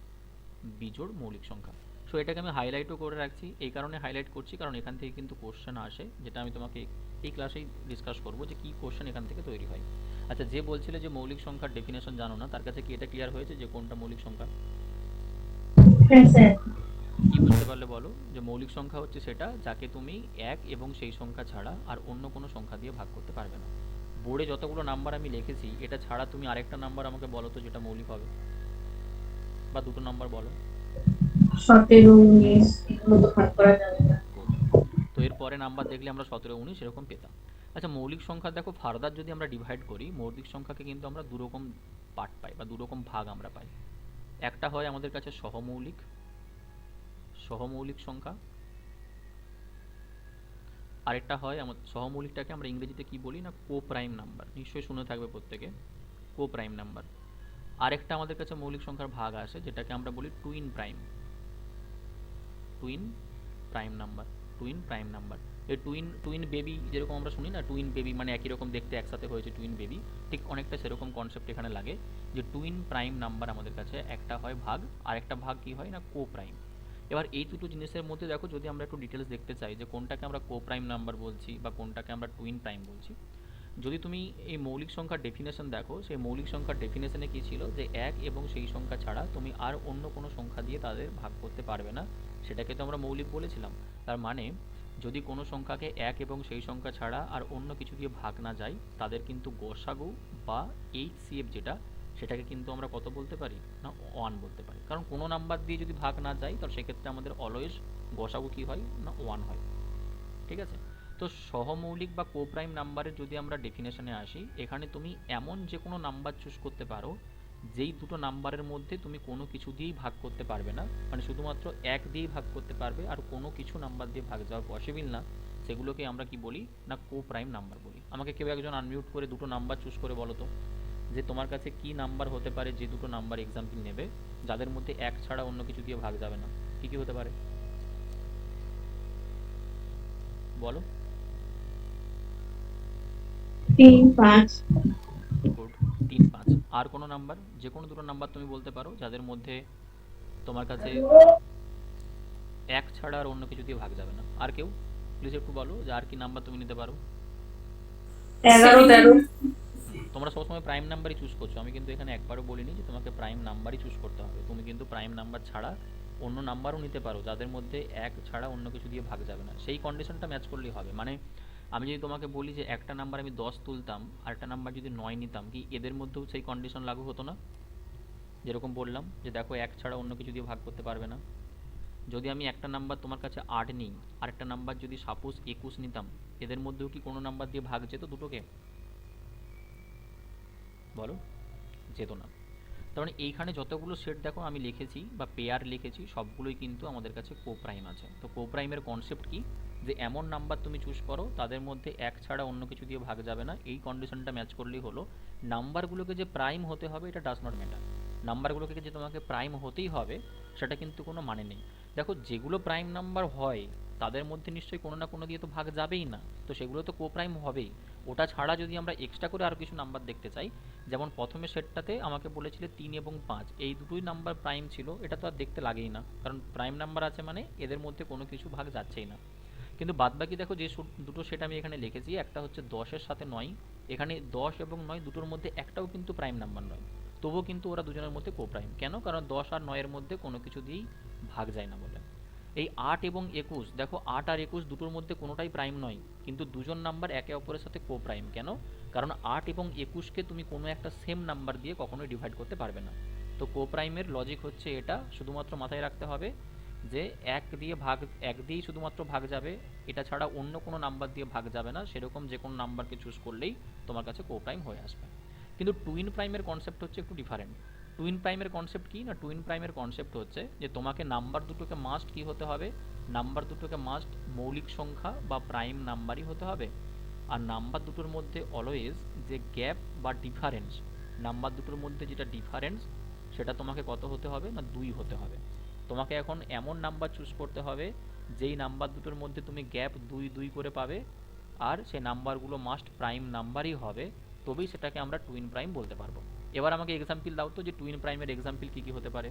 বিজোড় মৌলিক সংখ্যা। সো এটাকে আমি হাইলাইটও করে রাখছি, এই কারণে হাইলাইট করছি কারণ এখান থেকে কিন্তু কোশ্চেন আসে, যেটা আমি তোমাকে এই ক্লাসেই ডিসকাস করব যে কী কোশ্চেন এখান থেকে তৈরি হয়। আচ্ছা, যে বলছিলে যে মৌলিক সংখ্যার ডেফিনেশন জানো না, তার কাছে কি এটা ক্লিয়ার হয়েছে যে কোনটা মৌলিক সংখ্যা? হ্যাঁ স্যার। কি বুঝতে পারলে বলো? যে মৌলিক সংখ্যা হচ্ছে সেটা যাকে তুমি এক এবং সেই সংখ্যা ছাড়া আর অন্য কোনো সংখ্যা দিয়ে ভাগ করতে পারবে না। বোর্ডে যতগুলো নাম্বার আমি লিখেছি, এটা ছাড়া তুমি আরেকটা নাম্বার আমাকে বলো তো যেটা মৌলিক হবে, বা দুটো নাম্বার বলো। 17, 19 এগুলো তো ভাগ করা যাবে না। তো এরপরে নাম্বার দেখলে আমরা 17, 19 এরকম পেতাম। আচ্ছা, মৌলিক সংখ্যা দেখো ফার্দার যদি আমরা ডিভাইড করি, মৌলিক সংখ্যাকে কিন্তু আমরা দুরকম পার্ট পাই বা দুরকম ভাগ আমরা পাই। একটা হয় আমাদের কাছে সহমৌলিক সংখ্যা, আরেকটা হয় সহমৌলিকটাকে আমরা ইংরেজিতে কি বলি না, কো প্রাইম নাম্বার। নিশ্চয়ই শুনে থাকবে প্রত্যেকে, কো প্রাইম নাম্বার। আরেকটা আমাদের কাছে মৌলিক সংখ্যার ভাগ আসে যেটাকে আমরা বলি টুইন প্রাইম নাম্বার। এই টুইন বেবি যেরকম আমরা শুনি না, টুইন বেবি মানে একই রকম দেখতে, একসাথে হয়েছে টুইন বেবি, ঠিক অনেকটা সেরকম কনসেপ্ট এখানে লাগে যে টুইন প্রাইম নাম্বার আমাদের কাছে একটা হয় ভাগ, আর একটা ভাগ কি হয় না, কো প্রাইম। এবার এই দুটো জিনিসের মধ্যে দেখো, যদি আমরা একটু ডিটেলস দেখতে চাই যে কোনটাকে আমরা কো প্রাইম নাম্বার বলছি বা কোনটাকে আমরা টুইন প্রাইম বলছি, যদি তুমি এই মৌলিক সংখ্যার ডেফিনেশন দেখো, সেই মৌলিক সংখ্যার ডেফিনেশনে কি ছিল, যে এক এবং সেই সংখ্যা ছাড়া তুমি আর অন্য কোনো সংখ্যা দিয়ে তাদের ভাগ করতে পারবে না, সেটাকে তো আমরা মৌলিক বলেছিলাম। তার মানে যদি কোনো সংখ্যাকে এক এবং সেই সংখ্যা ছাড়া আর অন্য কিছু দিয়ে ভাগ না যায়, তাদের কিন্তু গসাগু বা এইচসিএফ যেটা, সেটাকে কিন্তু আমরা কত বলতে পারি না, 1 বলতে পারি। কারণ কোনো নাম্বার দিয়ে যদি ভাগ না যায়, তাহলে সেক্ষেত্রে আমাদের অলওয়েজ গসাগু কী হয় না, 1 হয়। ঠিক আছে? তো সহমৌলিক বা কোপ্রাইম নাম্বারের যদি আমরা ডেফিনেশনে আসি, এখানে তুমি এমন যে কোনো নাম্বার চুজ করতে পারো যেই দুটো নাম্বারের মধ্যে তুমি কোনো কিছু দিয়েই ভাগ করতে পারবে না, মানে শুধুমাত্র এক দিয়েই ভাগ করতে পারবে, আর কোনো কিছু নাম্বার দিয়ে ভাগ যাওয়া পসিবল না, সেগুলোকে আমরা কি বলি না, কোপ্রাইম নাম্বার বলি। আমাকে কেউ একজন আনমিউট করে দুটো নাম্বার চুজ করে বলো তো, যে তোমার কাছে কি নাম্বার হতে পারে, যে দুটো নাম্বার এক্সাম্পল নেবে যাদের মধ্যে এক ছাড়া অন্য কিছু দিয়ে ভাগ যাবে না, কি কি হতে পারে বলো? 3, 5। গুড, 3, 5। আর কোনো নাম্বার, যে কোনো দুটো নাম্বার তুমি বলতে পারো যাদের মধ্যে তোমার কাছে এক ছাড়া আর অন্য কিছু দিয়ে ভাগ যাবে না। আর কেউ প্লিজ একটু বলো যে আর কি নাম্বার তুমি নিতে পারো। 11, 13। তোমরা সবসময় প্রাইম নাম্বারই চুজ করছো, আমি কিন্তু এখানে একবারও বলিনি যে তোমাকে প্রাইম নাম্বারই চুজ করতে হবে। তুমি কিন্তু প্রাইম নাম্বার ছাড়া অন্য নাম্বারও নিতে পারো যাদের মধ্যে এক ছাড়া অন্য কিছু দিয়ে ভাগ যাবে না, সেই কন্ডিশনটা ম্যাচ করলেই হবে। মানে আমি যদি তোমাকে বলি যে একটা নাম্বার আমি 10 তুলতাম আর একটা নাম্বার যদি 9 নিতাম, কি এদের মধ্যেও সেই কন্ডিশন লাগু হতো না? যেরকম বললাম যে দেখো এক ছাড়া অন্য কিছু দিয়ে ভাগ করতে পারবে না। যদি আমি একটা নাম্বার তোমার কাছে 8 নিই আর একটা নাম্বার যদি সাপোজ 21 নিতাম, এদের মধ্যেও কি কোনো নাম্বার দিয়ে ভাগ যেত দুটোকে? বলো, যেত না। তার মানে এইখানে যতগুলো সেট দেখো আমি লিখেছি বা পেয়ার লিখেছি, সবগুলোই কিন্তু আমাদের কাছে কোপ্রাইম আছে। তো কোপ্রাইমের কনসেপ্ট কি, যে এমন নাম্বার তুমি চুজ করো তাদের মধ্যে এক ছাড়া অন্য কিছু দিয়ে ভাগ যাবে না, এই কন্ডিশনটা ম্যাচ করলেই হলো। নাম্বারগুলোকে যে প্রাইম হতে হবে এটা ডাজ নট ম্যাটার, নাম্বারগুলোকে যে তোমাকে প্রাইম হতেই হবে সেটা কিন্তু কোনো মানে নেই। দেখো যেগুলো প্রাইম নাম্বার হয় তাদের মধ্যে নিশ্চয়ই কোনো না কোনো দিয়ে তো ভাগ যাবেই না, তো সেগুলো তো কোপ্রাইম হবেই। ওটা ছাড়া যদি আমরা এক্সট্রা করে আরও কিছু নাম্বার দেখতে চাই, যেমন প্রথমে সেটটাতে আমাকে বলেছিলে 3 এবং 5, এই দুটোই নাম্বার প্রাইম ছিল, এটা তো আর দেখতে লাগেই না, কারণ প্রাইম নাম্বার আছে মানে এদের মধ্যে কোনো কিছু ভাগ যাচ্ছেই না। কিন্তু বাদবাকি দেখো যে দুটো সেট আমি এখানে লিখেছি, একটা হচ্ছে 10-এর সাথে 9, এখানে 10 এবং 9 দুটোর মধ্যে একটাও কিন্তু প্রাইম নাম্বার নয়, তবুও কিন্তু ওরা দুজনের মধ্যে কোপ্রাইম। কেন? কারণ 10 আর 9 এর মধ্যে কোনো কিছু দিয়েই ভাগ যায় না বলে। এই 8 এবং 21, দেখো 8 আর 21 দুটোর মধ্যে কোনোটাই প্রাইম নয়, কিন্তু দুজন নাম্বার একে অপরের সাথে কোপ্রাইম। কেন? কারণ 8 এবং 21কে তুমি কোনো একটা সেম নাম্বার দিয়ে কখনোই ডিভাইড করতে পারবে না। তো কোপ্রাইমের লজিক হচ্ছে এটা, শুধুমাত্র মাথায় রাখতে হবে যে এক দিয়েই শুধুমাত্র ভাগ যাবে, এটা ছাড়া অন্য কোনো নাম্বার দিয়ে ভাগ যাবে না, সেরকম যে কোনো নাম্বারকে চুজ করলেই তোমার কাছে কোপ্রাইম হয়ে আসবে। কিন্তু টুইন প্রাইমের কনসেপ্ট হচ্ছে একটু ডিফারেন্ট। টুইন প্রাইমের কনসেপ্ট কি না, টুইন প্রাইমের কনসেপ্ট হচ্ছে যে তোমাকে নাম্বার দুটোকে মাস্ট কি হতে হবে, নাম্বার দুটোকে মাস্ট মৌলিক সংখ্যা বা প্রাইম নাম্বারই হতে হবে। আর নাম্বার দুটোর মধ্যে অলওয়েজ যে গ্যাপ বা ডিফারেন্স, নাম্বার দুটোর মধ্যে যেটা ডিফারেন্স সেটা তোমাকে কত হতে হবে না, 2 হতে হবে। তোমাকে এখন এমন নাম্বার চুজ করতে হবে যেই নাম্বার দুটোর মধ্যে তুমি গ্যাপ 2 করে পাবে, আর সেই নাম্বারগুলো মাস্ট প্রাইম নাম্বারই হবে, তবেই সেটাকে আমরা টুইন প্রাইম বলতে পারবো। এবার আমাকে এক্সাম্পল দাও তো যে টুইন প্রাইমের এক্সাম্পল কী কী হতে পারে,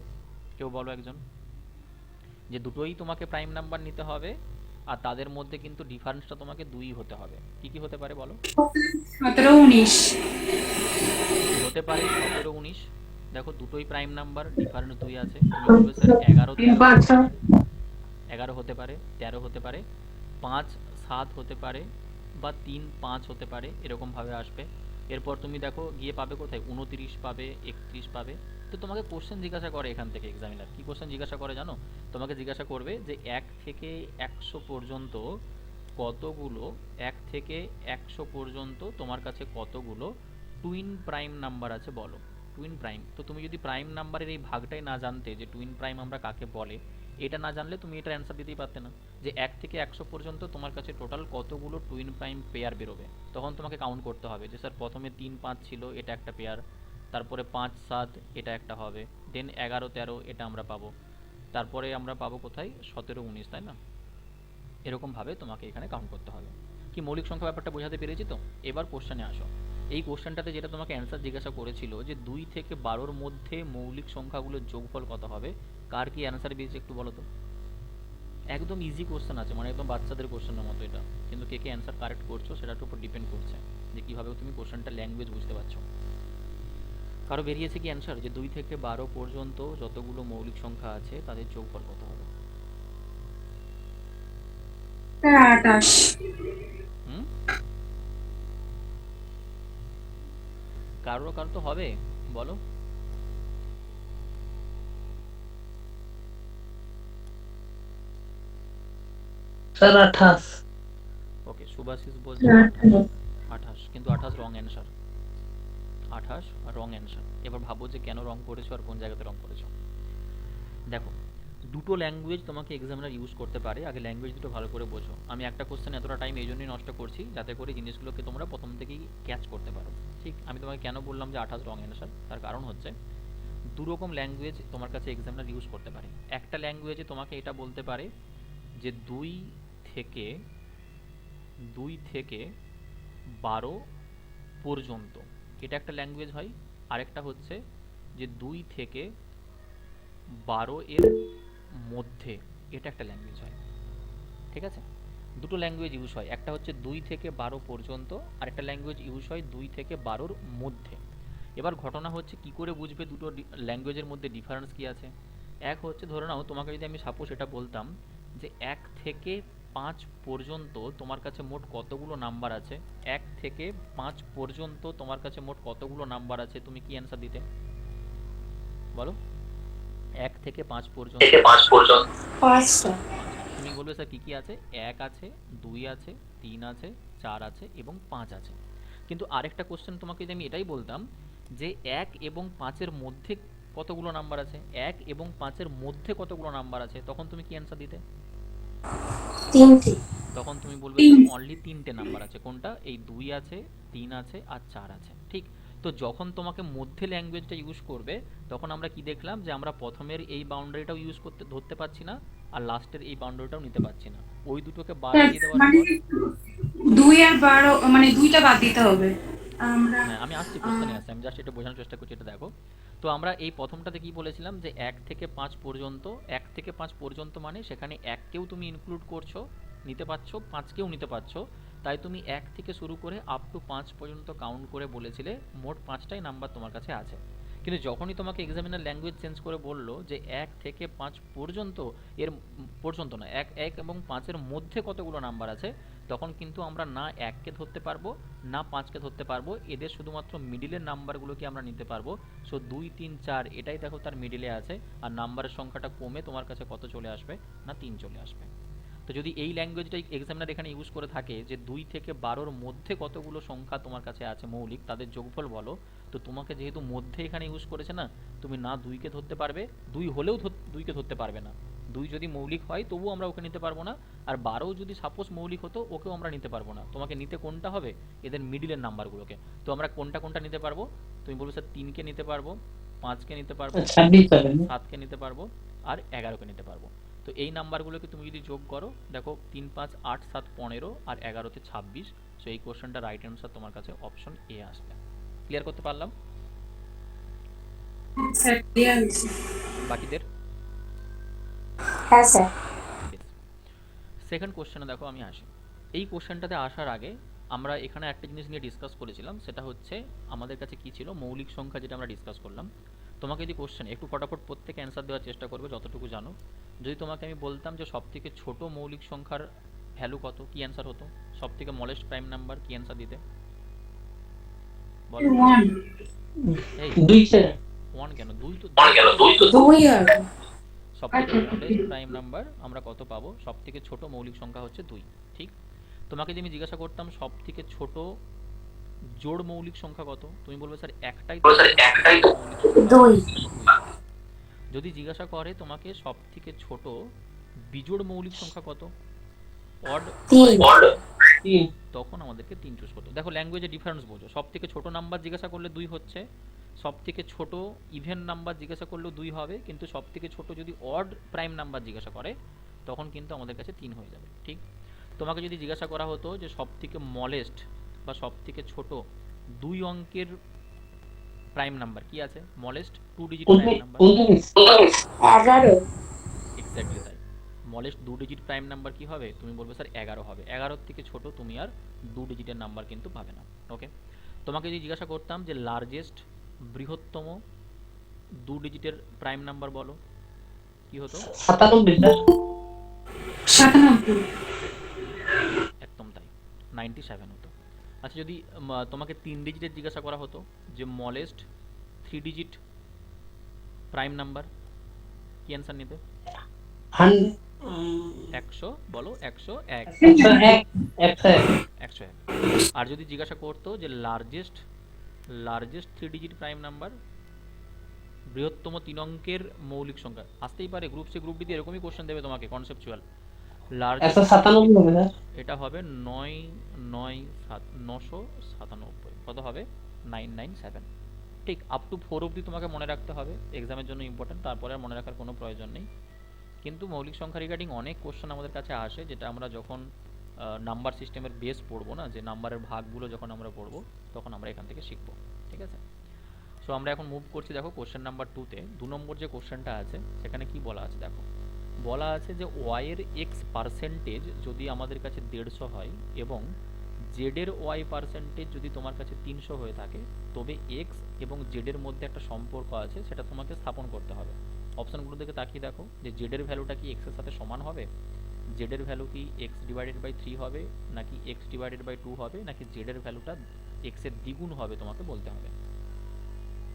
কেউ বলো একজন, যে দুটোই তোমাকে প্রাইম নাম্বার নিতে হবে আর তাদের মধ্যে কিন্তু ডিফারেন্সটা তোমাকে 2 হতে হবে। কি কি হতে পারে বলো? 17, 19। হতে পারে 17, 19। দেখো দুটোই প্রাইম নাম্বার, ডিফারেন্স 2 আছে। তুমি বলবে স্যার 11, 11 হতে পারে, 13 হতে পারে, 5, 7 হতে পারে, বা 3, 5 হতে পারে, এরকমভাবে আসবে। এরপর তুমি দেখো গিয়ে পাবে কোথায়, 29 পাবে, 31 পাবে। তো তোমাকে কোশ্চেন জিজ্ঞাসা করে এখান থেকে এক্সামিনার, কি কোশ্চেন জিজ্ঞাসা করে জানো? তোমাকে জিজ্ঞাসা করবে যে 1 থেকে 100 পর্যন্ত কতগুলো, 1 থেকে 100 পর্যন্ত তোমার কাছে কতগুলো টুইন প্রাইম নাম্বার আছে বলো। টুইন প্রাইম, তো তুমি যদি প্রাইম নাম্বারের এই ভাগটাই না জানতে যে টুইন প্রাইম আমরা কাকে বলে, এটা না জানলে তুমি এটার অ্যান্সার দিতেই পারতে না, যে 1 থেকে 100 পর্যন্ত তোমার কাছে টোটাল কতগুলো টুইন প্রাইম পেয়ার বেরোবে। তখন তোমাকে কাউন্ট করতে হবে যে স্যার প্রথমে 3, 5 ছিল, এটা একটা পেয়ার, তারপরে 5, 7 এটা একটা হবে, দেন 11, 13 এটা আমরা পাবো, তারপরে আমরা পাবো কোথায় 17, 19, তাই না? এরকমভাবে তোমাকে এখানে কাউন্ট করতে হবে। কি মৌলিক সংখ্যা ব্যাপারটা বোঝাতে পেরেছি তো? এবার কোশ্চেনে আসো। এই কোশ্চেনটাতে যেটা তোমাকে অ্যান্সার জিজ্ঞাসা করেছিল যে 2 থেকে 12-র মধ্যে মৌলিক সংখ্যাগুলোর যোগফল কত হবে, কার কি অ্যান্সার পেয়েছে একটু বলো তো? একদম ইজি কোশ্চেন আছে, মানে একদম বাচ্চাদের কোশ্চেনের মতো এটা, কিন্তু কে কে অ্যান্সার কারেক্ট করছো সেটার উপর ডিপেন্ড করছে যে কীভাবে তুমি কোশ্চেনটা ল্যাঙ্গুয়েজ বুঝতে পারছো। কারো বেরিয়েছে কি অ্যান্সার যে 2 থেকে 12 পর্যন্ত যতগুলো মৌলিক সংখ্যা আছে তাদের যোগফল কত হবে? স্যার 28। হুম, কারো তো হবে, বলো। স্যার 28। ওকে, সুভাশিস বলছে 28, কিন্তু 28 রং অ্যান্সার। 28 wrong answer. এবার ভাবো যে কেন রং করেছো আর কোন জায়গাতে রং করেছো। দেখো, দুটো ল্যাঙ্গুয়েজ তোমাকে এক্সামিনার ইউজ করতে পারে, আগে ল্যাঙ্গুয়েজ দুটো ভালো করে বোঝো। আমি একটা কোশ্চেন এতটা টাইম এই জন্যই নষ্ট করছি যাতে করে জিনিসগুলোকে তোমরা প্রথম থেকেই ক্যাচ করতে পারো। ঠিক, আমি তোমাকে কেন বললাম যে 28 রং অ্যান্সার, তার কারণ হচ্ছে দু রকম ল্যাঙ্গুয়েজ তোমার কাছে এক্সামিনার ইউজ করতে পারে। একটা ল্যাঙ্গুয়েজে তোমাকে এটা বলতে পারে যে 2 থেকে 12 পর্যন্ত, এটা একটা ল্যাঙ্গুয়েজ হয়। আরেকটা হচ্ছে যে 2 থেকে 12 এর মধ্যে, এটা একটা ল্যাঙ্গুয়েজ হয়। ঠিক আছে, দুটো ল্যাঙ্গুয়েজ ইউজ হয়, একটা হচ্ছে 2 থেকে 12 পর্যন্ত, আর একটা ল্যাঙ্গুয়েজ ইউজ হয় 2 থেকে 12-র মধ্যে। এবার ঘটনা হচ্ছে কি করে বুঝবে দুটো ল্যাঙ্গুয়েজের মধ্যে ডিফারেন্স কি আছে। এক হচ্ছে, ধরে নাও তোমাকে যদি আমি সাপোজ এটা বলতাম যে 1 থেকে 5 পর্যন্ত তোমার কাছে মোট কতগুলো নাম্বার আছে, 1 থেকে 5 পর্যন্ত তোমার কাছে মোট কতগুলো নাম্বার আছে, তুমি কি অ্যান্সার দিতে বলো? 1 থেকে 5 পর্যন্ত 5টা। তুমি বলবে স্যার কি কি আছে? 1 আছে, 2 আছে, 3 আছে, 4 আছে এবং 5 আছে। কিন্তু আরেকটা কোশ্চেন তোমাকে যদি আমি এটাই বলতাম যে 1 এবং 5-এর মধ্যে কতগুলো নাম্বার আছে, 1 এবং 5-এর মধ্যে কতগুলো নাম্বার আছে, তখন তুমি কি অ্যান্সার দিতে? 3টে। তখন তুমি বলবে 3। স্যার অনলি 3টে নাম্বার আছে। কোনটা? এই 2 আছে, 3 আছে আর 4 আছে। ঠিক, তো যখন তোমাকে মধ্যে ল্যাঙ্গুয়েজটা ইউজ করবে তখন আমরা কি দেখলাম যে আমরা প্রথমের এই বাউন্ডারিটাও ইউজ করতে ধরতে পারছি না আর লাস্টের এই বাউন্ডারিটাও নিতে পারছি না। ওই দুটোকে বাদ স্যার দিয়ে দেওয়ার মানে পর 2 আর 12 মানে 2টা বাদ দিতে হবে। আমরা হ্যাঁ, আমি আসছি, কোশ্চেনে আসছি, আমি জাস্ট এটা বোঝানোর চেষ্টা করছি। এটা দেখো, তো আমরা এই প্রথমটাতে কি বলেছিলাম যে 1 থেকে 5 পর্যন্ত, 1 থেকে 5 পর্যন্ত মানে সেখানে 1কেও তুমি ইনক্লুড করছো, নিতে পারছো, 5কেও নিতে পারছো। তাই তুমি 1 থেকে শুরু করে আপ টু 5 পর্যন্ত কাউন্ট করে বলেছিলে মোট 5টাই নাম্বার তোমার কাছে আছে। কিন্তু যখনই তোমাকে এক্সামিনার ল্যাঙ্গুয়েজ চেঞ্জ করে বললো যে 1 থেকে 5 পর্যন্ত, এর পর্যন্ত না, 1 এবং 5-এর মধ্যে কতগুলো নাম্বার আছে, তখন কিন্তু আমরা না 1কে ধরতে পারবো না 5কে ধরতে পারবো, এদের শুধুমাত্র মিডিলের নাম্বারগুলোকে আমরা নিতে পারবো। সো 2, 3, 4 এটাই দেখো তার মিডিলে আছে, আর নাম্বারের সংখ্যাটা কমে তোমার কাছে কত চলে আসবে না 3 চলে আসবে। তো যদি এই ল্যাঙ্গুয়েজটাই এক্সামিনার এখানে ইউজ করে থাকে যে 2 থেকে 12-র মধ্যে কতগুলো সংখ্যা তোমার কাছে আছে মৌলিক, তাদের যোগফল বলো, তো তোমাকে যেহেতু মধ্যে এখানে ইউজ করেছে না, তুমি না 2কে ধরতে পারবে, 2 হলেও 2কে ধরতে পারবে না। 2 যদি মৌলিক হয় তবুও আমরা ওকে নিতে পারবো না, আর 12 যদি সাপোজ মৌলিক হতো ওকেও আমরা নিতে পারবো না। তোমাকে নিতে কোনটা হবে? এদের মিডিলের নাম্বারগুলোকে। তো আমরা কোনটা কোনটা নিতে পারবো? তুমি বলবে স্যার 3কে নিতে পারবো, 5কে নিতে পারবো, 26 হবে না? 7কে নিতে পারবো আর 11কে নিতে পারবো। তো এই নাম্বারগুলোকে তুমি যদি যোগ করো, দেখো 3, 5, 8, 7, 15 আর 11তে 26। সো এই কোশ্চেনটা রাইট অ্যান্সার তোমার কাছে অপশন এ আসবে। ক্লিয়ার করতে পারলাম স্যার ক্লিয়ার হয়েছে। বাকিদের? হ্যাঁ স্যার। সেকেন্ড কোশ্চেনে দেখো আমি আসি। এই কোশ্চেনটাতে আসার আগে আমরা এখানে একটা জিনিস নিয়ে ডিসকাস করেছিলাম, সেটা হচ্ছে আমাদের কাছে কি ছিল, মৌলিক সংখ্যা, যেটা আমরা ডিসকাস করলাম। তোমাকে যদি কোশ্চেন একটু ফটাফট প্রত্যেকে অ্যান্সার দেওয়ার চেষ্টা করবে যতটুকু জানো। যদি তোমাকে আমি বলতাম যে সবথেকে ছোট মৌলিক সংখ্যার ভ্যালু কত, কি অ্যান্সার হতো? সবথেকে স্মলেস্ট প্রাইম নাম্বার, কি অ্যান্সার দিতে বলো? 1। এই 2 স্যার। 1 কেন? 2 তো 2 আর সবথেকে স্মলেস্ট প্রাইম নাম্বার আমরা কত পাবো? সবথেকে ছোট মৌলিক সংখ্যা হচ্ছে 2। ঠিক, তোমাকে যদি আমি জিজ্ঞাসা করতাম সবথেকে ছোট জোড় মৌলিক সংখ্যা কত, তুমি বলবে স্যার একটাই তো মৌলিক সংখ্যা। 2। যদি জিজ্ঞাসা করে তোমাকে সবথেকে ছোট বিজোড় মৌলিক সংখ্যা কত, অড, 3। তখন আমাদেরকে 3 চুজ করতে। দেখো ল্যাঙ্গুয়েজে ডিফারেন্স বোঝো। সবথেকে ছোট নাম্বার জিজ্ঞাসা করলে 2 হচ্ছে, সবথেকে ছোট ইভেন নাম্বার জিজ্ঞাসা করলেও 2 হবে, কিন্তু সবথেকে ছোট যদি অড প্রাইম নাম্বার জিজ্ঞাসা করে তখন কিন্তু আমাদের কাছে 3 হয়ে যাবে। ঠিক, তোমাকে যদি জিজ্ঞাসা করা হতো যে সবথেকে স্মলেস্ট বা সবথেকে ছোট 2 অঙ্কের প্রাইম নাম্বার কি আছে, smallest 2 digit prime number, 11। Exactly তাই। স্মলেস্ট 2 ডিজিট প্রাইম নাম্বার কি হবে? তুমি বলবে স্যার 11 হবে। 11 থেকে ছোট তুমি আর 2 ডিজিটের নাম্বার কিন্তু পাবে না। ওকে, তোমাকে যদি জিজ্ঞাসা করতাম যে লার্জেস্ট বৃহত্তম 2 ডিজিটের প্রাইম নাম্বার বলো, কি হতো? 97 স্যার। 97। একদম তাই, 97 হতো। আচ্ছা, যদি তোমাকে 3 ডিজিটের জিজ্ঞাসা করা হতো যে স্মলেস্ট 3 ডিজিট প্রাইম নাম্বার, কি অ্যান্সার নিতে? 100 বলো, 101। 101 101। 101। আর যদি জিজ্ঞাসা করতো যে লার্জেস্ট 3 ডিজিট প্রাইম নাম্বার, বৃহত্তম 3 অঙ্কের মৌলিক সংখ্যা, আসতেই পারে গ্রুপ সি গ্রুপ ডি তে এরকমই কোশ্চেন দেবে তোমাকে কনসেপচুয়াল। লার্জেস্ট 197 হবে স্যার। এটা হবে 997। কত হবে? 997। ঠিক আপ টু 4 অবধি তোমাকে মনে রাখতে হবে, এক্সামের জন্য ইম্পর্টেন্ট, তারপরে আর মনে রাখার কোনো প্রয়োজন নেই। কিন্তু মৌলিক সংখ্যা রিগার্ডিং অনেক কোশ্চেন আমাদের কাছে আসে, যেটা আমরা যখন নাম্বার সিস্টেমের বেস পড়বো না, যে নাম্বারের ভাগগুলো যখন আমরা পড়বো, তখন আমরা এখান থেকে শিখবো। ঠিক আছে, সো আমরা এখন মুভ করছি। দেখো কোশ্চেন নাম্বার 2তে 2 নম্বর যে কোশ্চেনটা আছে সেখানে কি বলা আছে দেখো। বলা আছে যে ওয়াই এর এক্স পার্সেন্টেজ যদি আমাদের কাছে 150 হয় এবং জেড এর ওয়াই পার্সেন্টেজ যদি তোমার কাছে 300 হয়ে থাকে, তবে এক্স এবং জেড এর মধ্যে একটা সম্পর্ক আছে, সেটা তোমাকে স্থাপন করতে হবে। অপশনগুলো দিকে তাকিয়ে দেখো যে জেড এর ভ্যালুটা কি এক্স এর সাথে সমান হবে, জেড এর ভ্যালু কি এক্স ডিভাইডেড বাই 3 হবে, নাকি এক্স ডিভাইডেড বাই 2 হবে, নাকি জেড এর ভ্যালুটা এক্স এর দ্বিগুণ হবে, তোমাকে বলতে হবে।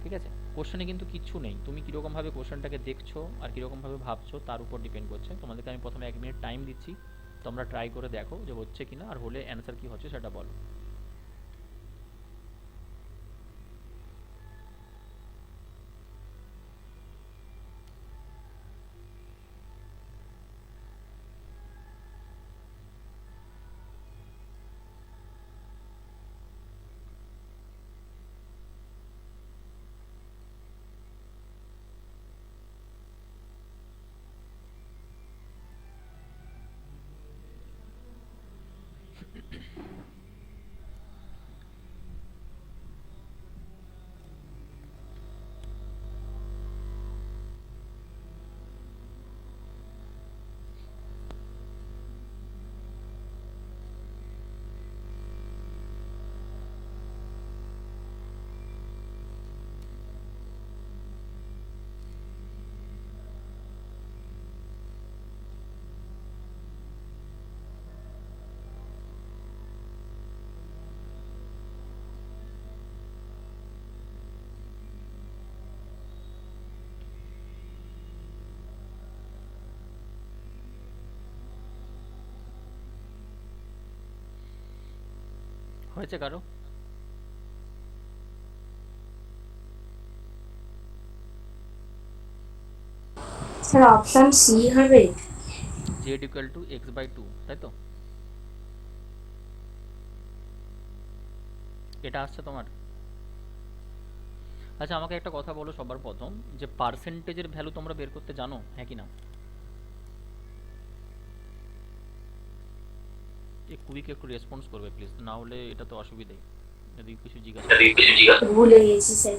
ঠিক আছে, কোশ্চেনে কিন্তু কিচ্ছু নেই, তুমি কীরকমভাবে কোশ্চেনটাকে দেখছো আর কীরকমভাবে ভাবছো তার উপর ডিপেন্ড করছে। তোমাদেরকে আমি প্রথমে 1 মিনিট টাইম দিচ্ছি, তোমরা ট্রাই করে দেখো যে হচ্ছে কিনা, আর হলে অ্যান্সার কি হচ্ছে সেটা বলো। হয়েছে কারো? স্যার অপশন সি হবে। Z equal to X by 2, তাই তো? এটা আসছে তোমার? আচ্ছা, আমাকে একটা কথা বলো সবার প্রথম, যে পার্সেন্টেজের ভ্যালু তোমরা বের করতে জানো, হ্যাঁ কি না? কুইক একটু রেসপন্স করবে প্লিজ, না হলে এটা তো অসুবিধাই যদি কিছু জিজ্ঞাসা। ভুলে গেছি স্যার।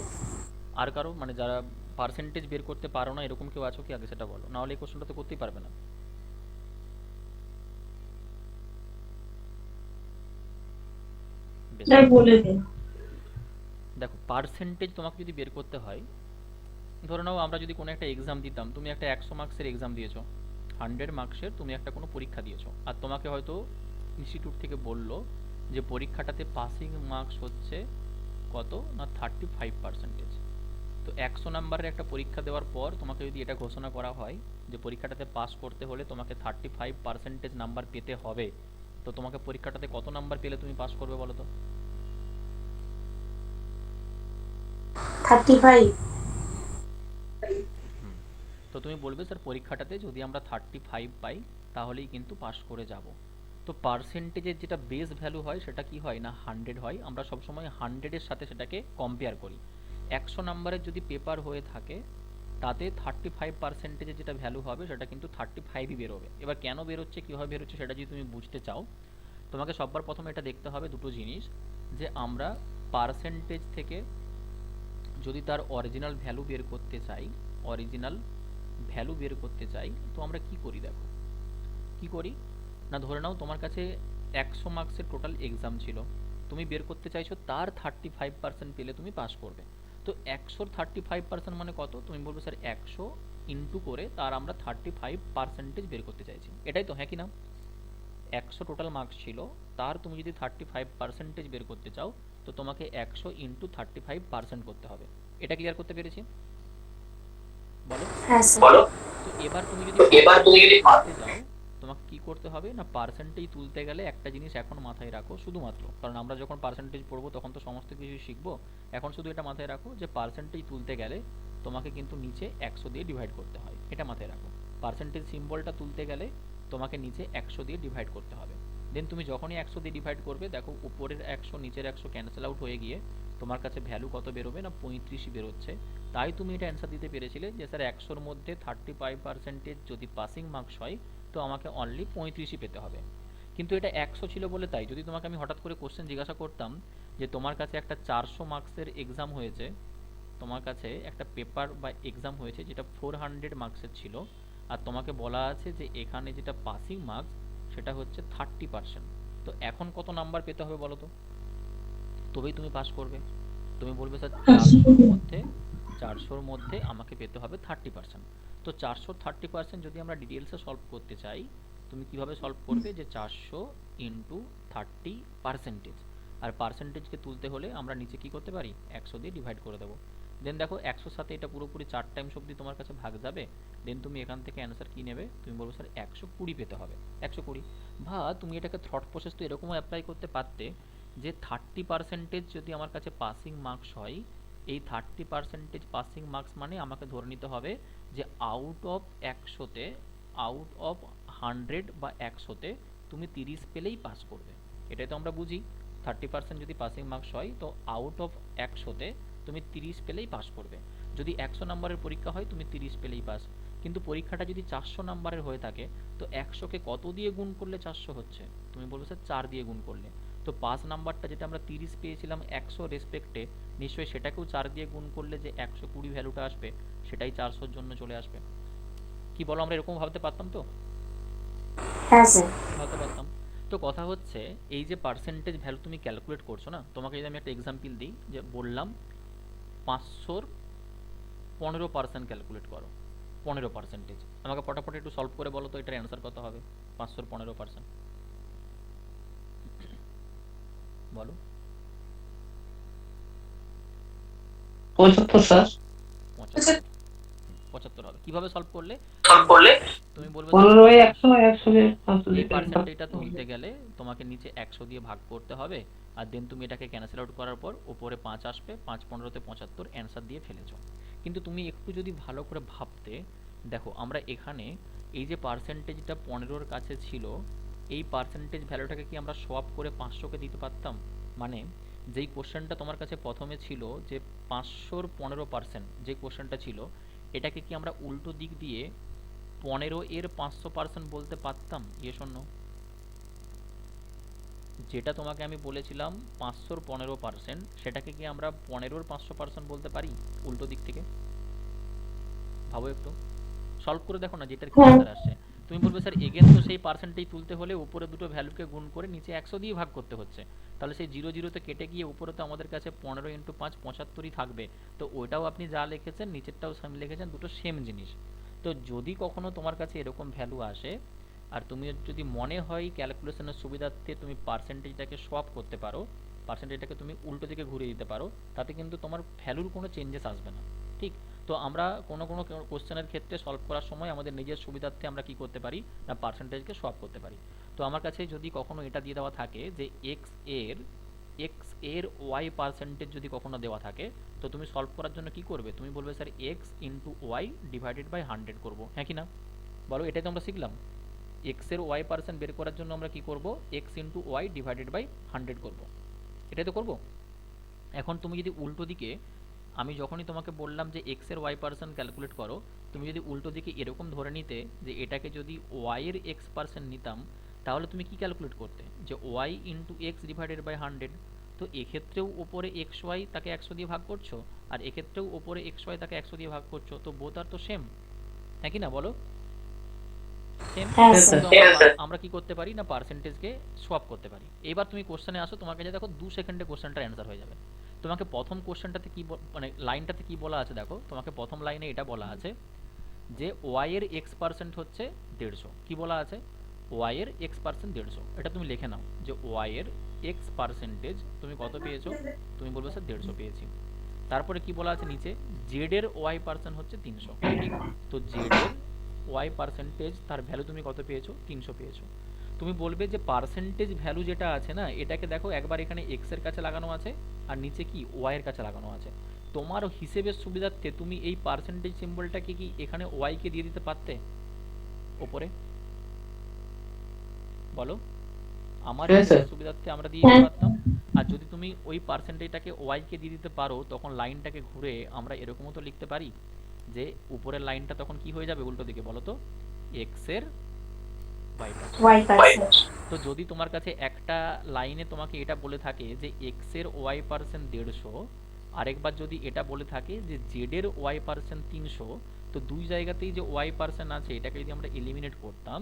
আর কারো মানে যারা পার্সেন্টেজ বের করতে পারো না এরকম কেউ আছো কি? আগে সেটা বলো, না হলে এই কোশ্চেনটা তো করতেই পারবে না। বেশ, স্যার বলে দিন। দেখো পার্সেন্টেজ তোমাকে যদি বের করতে হয়, ধরে নাও আমরা যদি কোনো একটা এক্সাম দিতাম, তুমি একটা 100 মার্কসের এক্সাম দিয়েছো, 100 মার্কসের তুমি একটা কোনো পরীক্ষা দিয়েছো, আর তোমাকে হয়তো ইনস্টিটিউট থেকে বললো যে পরীক্ষাটাতে পাসিং মার্কস হচ্ছে কত না 35%। তো 100 নাম্বারের একটা পরীক্ষা দেওয়ার পর তোমাকে যদি এটা ঘোষণা করা হয় যে পরীক্ষাটাতে পাস করতে হলে তোমাকে 35% নাম্বার পেতে হবে, তো তোমাকে পরীক্ষাটাতে কত নাম্বার পেলে তুমি পাস করবে বলো তো? 35। তো তুমি বলবে স্যার পরীক্ষাটাতে যদি আমরা 35 পাই তাহলেই কিন্তু পাস করে যাব। তো পার্সেন্টেজের যেটা বেস ভ্যালু হয় সেটা কি হয় না 100 হয়। আমরা সবসময় 100-এর সাথে সেটাকে কম্পেয়ার করি। 100 নাম্বারের যদি পেপার হয়ে থাকে তাতে 35%-এর যেটা ভ্যালু হবে সেটা কিন্তু 35ই বেরোবে। এবার কেন বেরোচ্ছে, কীভাবে বেরোচ্ছে সেটা যদি তুমি বুঝতে চাও, তোমাকে সবার প্রথমে এটা দেখতে হবে দুটো জিনিস, যে আমরা পার্সেন্টেজ থেকে যদি তার অরিজিনাল ভ্যালু বের করতে চাই, তো আমরা কি করি দেখো। কি করি না, ধরে নাও তোমার কাছে 100 মার্কসের টোটাল এক্সাম ছিল, তুমি বের করতে চাইছো তার 35% পেলে তুমি পাস করবে। তো 100-র 35% মানে কত? তুমি বলবে স্যার 100 ইন্টু করে তার আমরা 35% বের করতে চাইছি, এটাই তো, হ্যাঁ কি না? 100 টোটাল মার্কস ছিল, তার তুমি যদি 35% বের করতে চাও তো তোমাকে 100 ইন্টু 35% করতে হবে। এটা ক্লিয়ার করতে পেরেছি? বলো। হ্যাঁ স্যার। তো এবার তুমি যদি পারতে চাও, তোমাকে কি করতে হবে না, পার্সেন্টেজ তুলতে গেলে একটা জিনিস এখন মাথায় রাখো শুধুমাত্র, কারণ আমরা যখন পার্সেন্টেজ পড়বো তখন তো সমস্ত কিছু শিখবো, এখন শুধু এটা মাথায় রাখো যে পার্সেন্টেজ তুলতে গেলে তোমাকে কিন্তু নিচে 100 দিয়ে ডিভাইড করতে হয়, এটা মাথায় রাখো। পার্সেন্টেজ সিম্বলটা তুলতে গেলে তোমাকে নিচে 100 দিয়ে ডিভাইড করতে হবে। দেন তুমি যখনই 100 দিয়ে ডিভাইড করবে, দেখো উপরের 100 নিচের 100 ক্যান্সেল আউট হয়ে গিয়ে তোমার কাছে ভ্যালু কত বেরোবে না, 35 বেরোচ্ছে। তাই তুমি এটা অ্যান্সার দিতে পেরেছিলে যে স্যার 100-র মধ্যে 35% যদি পাসিং মার্কস হয় তো আমাকে অনলি 35 পেতে হবে। কিন্তু এটা 100 ছিল বলে তাই, যদি তোমাকে আমি হঠাৎ করে কোশ্চেন জিজ্ঞাসা করতাম যে তোমার কাছে একটা 400 মার্কসের এক্সাম হয়েছে, তোমার কাছে একটা পেপার বা এক্সাম হয়েছে যেটা 400 মার্কসের ছিল, আর তোমাকে বলা আছে যে এখানে যেটা পাসিং মার্কস সেটা হচ্ছে 30%, তো এখন কত নাম্বার পেতে হবে বলো তো, তবেই তুমি পাস করবে? তুমি বলবে স্যার 400-র মধ্যে আমাকে পেতে হবে 30%। তো 400-র 30% যদি আমরা ডিটেলসে সলভ করতে চাই, তুমি কিভাবে সলভ করবে যে 400 ইন্টু 30%, আর পার্সেন্টেজকে তুলতে হলে আমরা নিচে কি করতে পারি, 100 দিয়ে ডিভাইড করে দেবো। দেন দেখো 100-র সাথে এটা পুরোপুরি 4 টাইমস অবধি তোমার কাছে ভাগ যাবে। দেন তুমি এখান থেকে অ্যান্সার কি নেবে, তুমি বলবে স্যার 120 পেতে হবে, 120। বা তুমি এটাকে থ্রট প্রসেস তো এরকমও অ্যাপ্লাই করতে পারতে যে 30% যদি আমার কাছে পাসিং মার্কস হয়, এই 30% পাসিং মার্কস মানে আমাকে ধরে নিতে হবে যে আউট অফ 100-তে, আউট অফ 100 বা 100-তে তুমি 30 পেলেই পাস করবে। এটাই তো আমরা বুঝি, 30% যদি পাসিং মার্কস হয় তো আউট অফ 100-তে তুমি 30 পেলেই পাস করবে। যদি 100 নাম্বারের পরীক্ষা হয় তুমি 30 পেলেই পাস। কিন্তু পরীক্ষাটা যদি 400 নাম্বারের হয়ে থাকে তো 100-কে কত দিয়ে গুণ করলে 400 হচ্ছে, তুমি বলবে স্যার 4 দিয়ে গুণ করলে। তো পাস নাম্বারটা যেটা আমরা 30 পেয়েছিলাম 100 রেসপেক্টে, নিশ্চয়ই সেটাকেও 4 দিয়ে গুণ করলে যে 120 ভ্যালুটা আসবে সেটাই 400-র জন্য চলে আসবে। কি বলো, আমরা এরকম ভাবতে পারতাম তো? হ্যাঁ স্যার। ভাবতে পারতাম। তো কথা হচ্ছে এই যে পার্সেন্টেজ ভ্যালু তুমি ক্যালকুলেট করছো না, তোমাকে যদি আমি একটা এক্সাম্পল দিই, যে বললাম 500-র 15% ক্যালকুলেট করো, 15%, আমাকে পটাপট একটু সলভ করে বলো তো এটার অ্যান্সার কত হবে, 500-র 15%, বলো। 75 স্যার। 75, 75 হবে। কিভাবে সলভ করলে? তুমি বলবে 15 100 100 দিয়ে 500 এই দিয়ে পার্সেন্টেজটা তুলতে গেলে তোমাকে নিচে 100 দিয়ে ভাগ করতে হবে, আর দেন তুমি এটাকে ক্যান্সেল আউট করার পর উপরে 5 আসবে, 5 15-তে 75 অ্যান্সার দিয়ে ফেলেছো। কিন্তু তুমি একটু যদি ভালো করে ভাবতে, দেখো আমরা এখানে এই যে পার্সেন্টেজটা 15-র কাছে ছিল, এই পার্সেন্টেজ ভ্যালুটাকে কি আমরা সোয়াপ করে 500-কে দিতে পারতাম? মানে যেই কোশ্চেনটা তোমার কাছে প্রথমে ছিল যে 500-র 15% যে কোশ্চেনটা ছিল, এটাকে কি আমরা উল্টো দিক দিয়ে 15-এর 500% বলতে পারতাম? ইয়ে শূন্য, যেটা তোমাকে আমি বলেছিলাম 500-র 15%, সেটাকে কি আমরা 15-র 500% বলতে পারি উল্টো দিক থেকে? ভাবো একটু, সলভ করে দেখো না যেটার কি অ্যান্সার আসছে। তুমি বলবে স্যার এগেন তো সেই পার্সেন্টেজ তুলতে হলে উপরে দুটো ভ্যালুকে গুণ করে নিচে 100 দিয়ে ভাগ করতে হচ্ছে, তাহলে সেই 0 0-তে কেটে গিয়ে উপরে তো আমাদের কাছে 15 ইন্টু 5 75-ই থাকবে। তো ওইটাও আপনি যা লিখেছেন নিচেরটাও সেম লিখেছেন, দুটো সেম জিনিস। তো যদি কখনো তোমার কাছে এরকম ভ্যালু আসে আর তুমি যদি মনে হয় ক্যালকুলেশনের সুবিধার্থে তুমি পার্সেন্টেজটাকে সোয়াপ করতে পারো, পার্সেন্টেজটাকে তুমি উল্টো দিকে ঘুরিয়ে দিতে পারো, তাতে কিন্তু তোমার ভ্যালুর কোনো চেঞ্জেস আসবে না, ঠিক? তো আমরা কোনো কোনো কোশ্চেনের ক্ষেত্রে সলভ করার সময় আমাদের নিজের সুবিধার্থে আমরা কি করতে পারি না, পার্সেন্টেজকে সোয়াপ করতে পারি। তো আমার কাছে যদি কখনো এটা দিয়ে দেওয়া থাকে যে এক্স এর ওয়াই পার্সেন্টেজ যদি কখনো দেওয়া থাকে, তো তুমি সলভ করার জন্য কি করবে, তুমি বলবে sir X into Y divided by 100 করবো, হ্যাঁ কি না? বলো, এটাই তো আমরা শিখলাম। এক্স এর ওয়াই পার্সেন্ট বের করার জন্য আমরা কি করব, X into Y divided by 100 করবো, এটাই তো করবো। এখন তুমি যদি উল্টো দিকে, আমি যখনই তোমাকে বললাম যে এক্স এর ওয়াই পার্সেন্ট ক্যালকুলেট করো, তুমি যদি উল্টো দিকে এরকম ধরে নিতে যে এটাকে যদি ওয়াই এর এক্স পার্সেন্ট নিতাম, তাহলে তুমি কি ক্যালকুলেট করতে যে Y into X divided by 100। তো এক্ষেত্রেও ওপরে এক্স ওয়াই তাকে 100 দিয়ে ভাগ করছো, আর এক্ষেত্রেও ওপরে এক্স ওয়াই তাকে 100 দিয়ে ভাগ করছো, তো বোথ আর তো সেম, হ্যাঁ কি না বলো? সেম। হ্যাঁ Yes, স্যার। sir. আমরা কি করতে পারি না পার্সেন্টেজকে সোয়াপ করতে পারি। এবার তুমি কোশ্চেনে আসো, তোমার কাছে দেখো 2 সেকেন্ডে কোশ্চেনটার অ্যান্সার হয়ে যাবে। তোমাকে প্রথম কোশ্চেনটাতে কি মানে লাইনটাতে কি বলা আছে দেখো, তোমাকে প্রথম লাইনে এটা বলা আছে যে ওয়াই এর এক্স পার্সেন্ট হচ্ছে 150। কি বলা আছে? ওয়াই এর এক্স পার্সেন্ট 150। এটা তুমি লিখে নাও যে ওয়াই এর এক্স পার্সেন্টেজ তুমি কত পেয়েছো, তুমি বলবে স্যার 150 পেয়েছি। তারপরে কি বলা আছে নিচে, জেড এর ওয়াই পার্সেন্ট হচ্ছে 300, ঠিক? তো জেড এর ওয়াই পার্সেন্টেজ তার ভ্যালু তুমি কত পেয়েছো, 300 পেয়েছো। তুমি বলবে যে পার্সেন্টেজ ভ্যালু যেটা আছে না, এটাকে দেখো একবার এখানে এক্স এর কাছে লাগানো আছে আর নিচে কি ওয়াই এর কাছে লাগানো আছে। তোমার হিসেবের সুবিধার্থে তুমি এই পার্সেন্টেজ সিম্বলটাকে কি এখানে ওয়াই কে দিয়ে দিতে পারতে ওপরে? বলো। আমার Yes, হিসেবের sir. সুবিধার্থে আমরা দিয়ে দিতে পারতাম। আর যদি তুমি ওই পার্সেন্টেজটাকে ওয়াই কে দিয়ে দিতে পারো, তখন লাইনটাকে ঘুরে আমরা এরকমও তো লিখতে পারি যে উপরের লাইনটা তখন কি হয়ে যাবে উল্টো দিকে, বলো তো, এক্স এর ওয়াই পার্সেন্ট। Y percent. তো যদি তোমার কাছে একটা লাইনে তোমাকে এটা বলে থাকে যে এক্স এর ওয়াই পার্সেন্ট 150, আরেকবার যদি এটা বলে থাকে যে জেড এর ওয়াই পার্সেন্ট 300, তো দুই জায়গাতেই যে ওয়াই পার্সেন্ট আছে এটাকে যদি আমরা এলিমিনেট করতাম,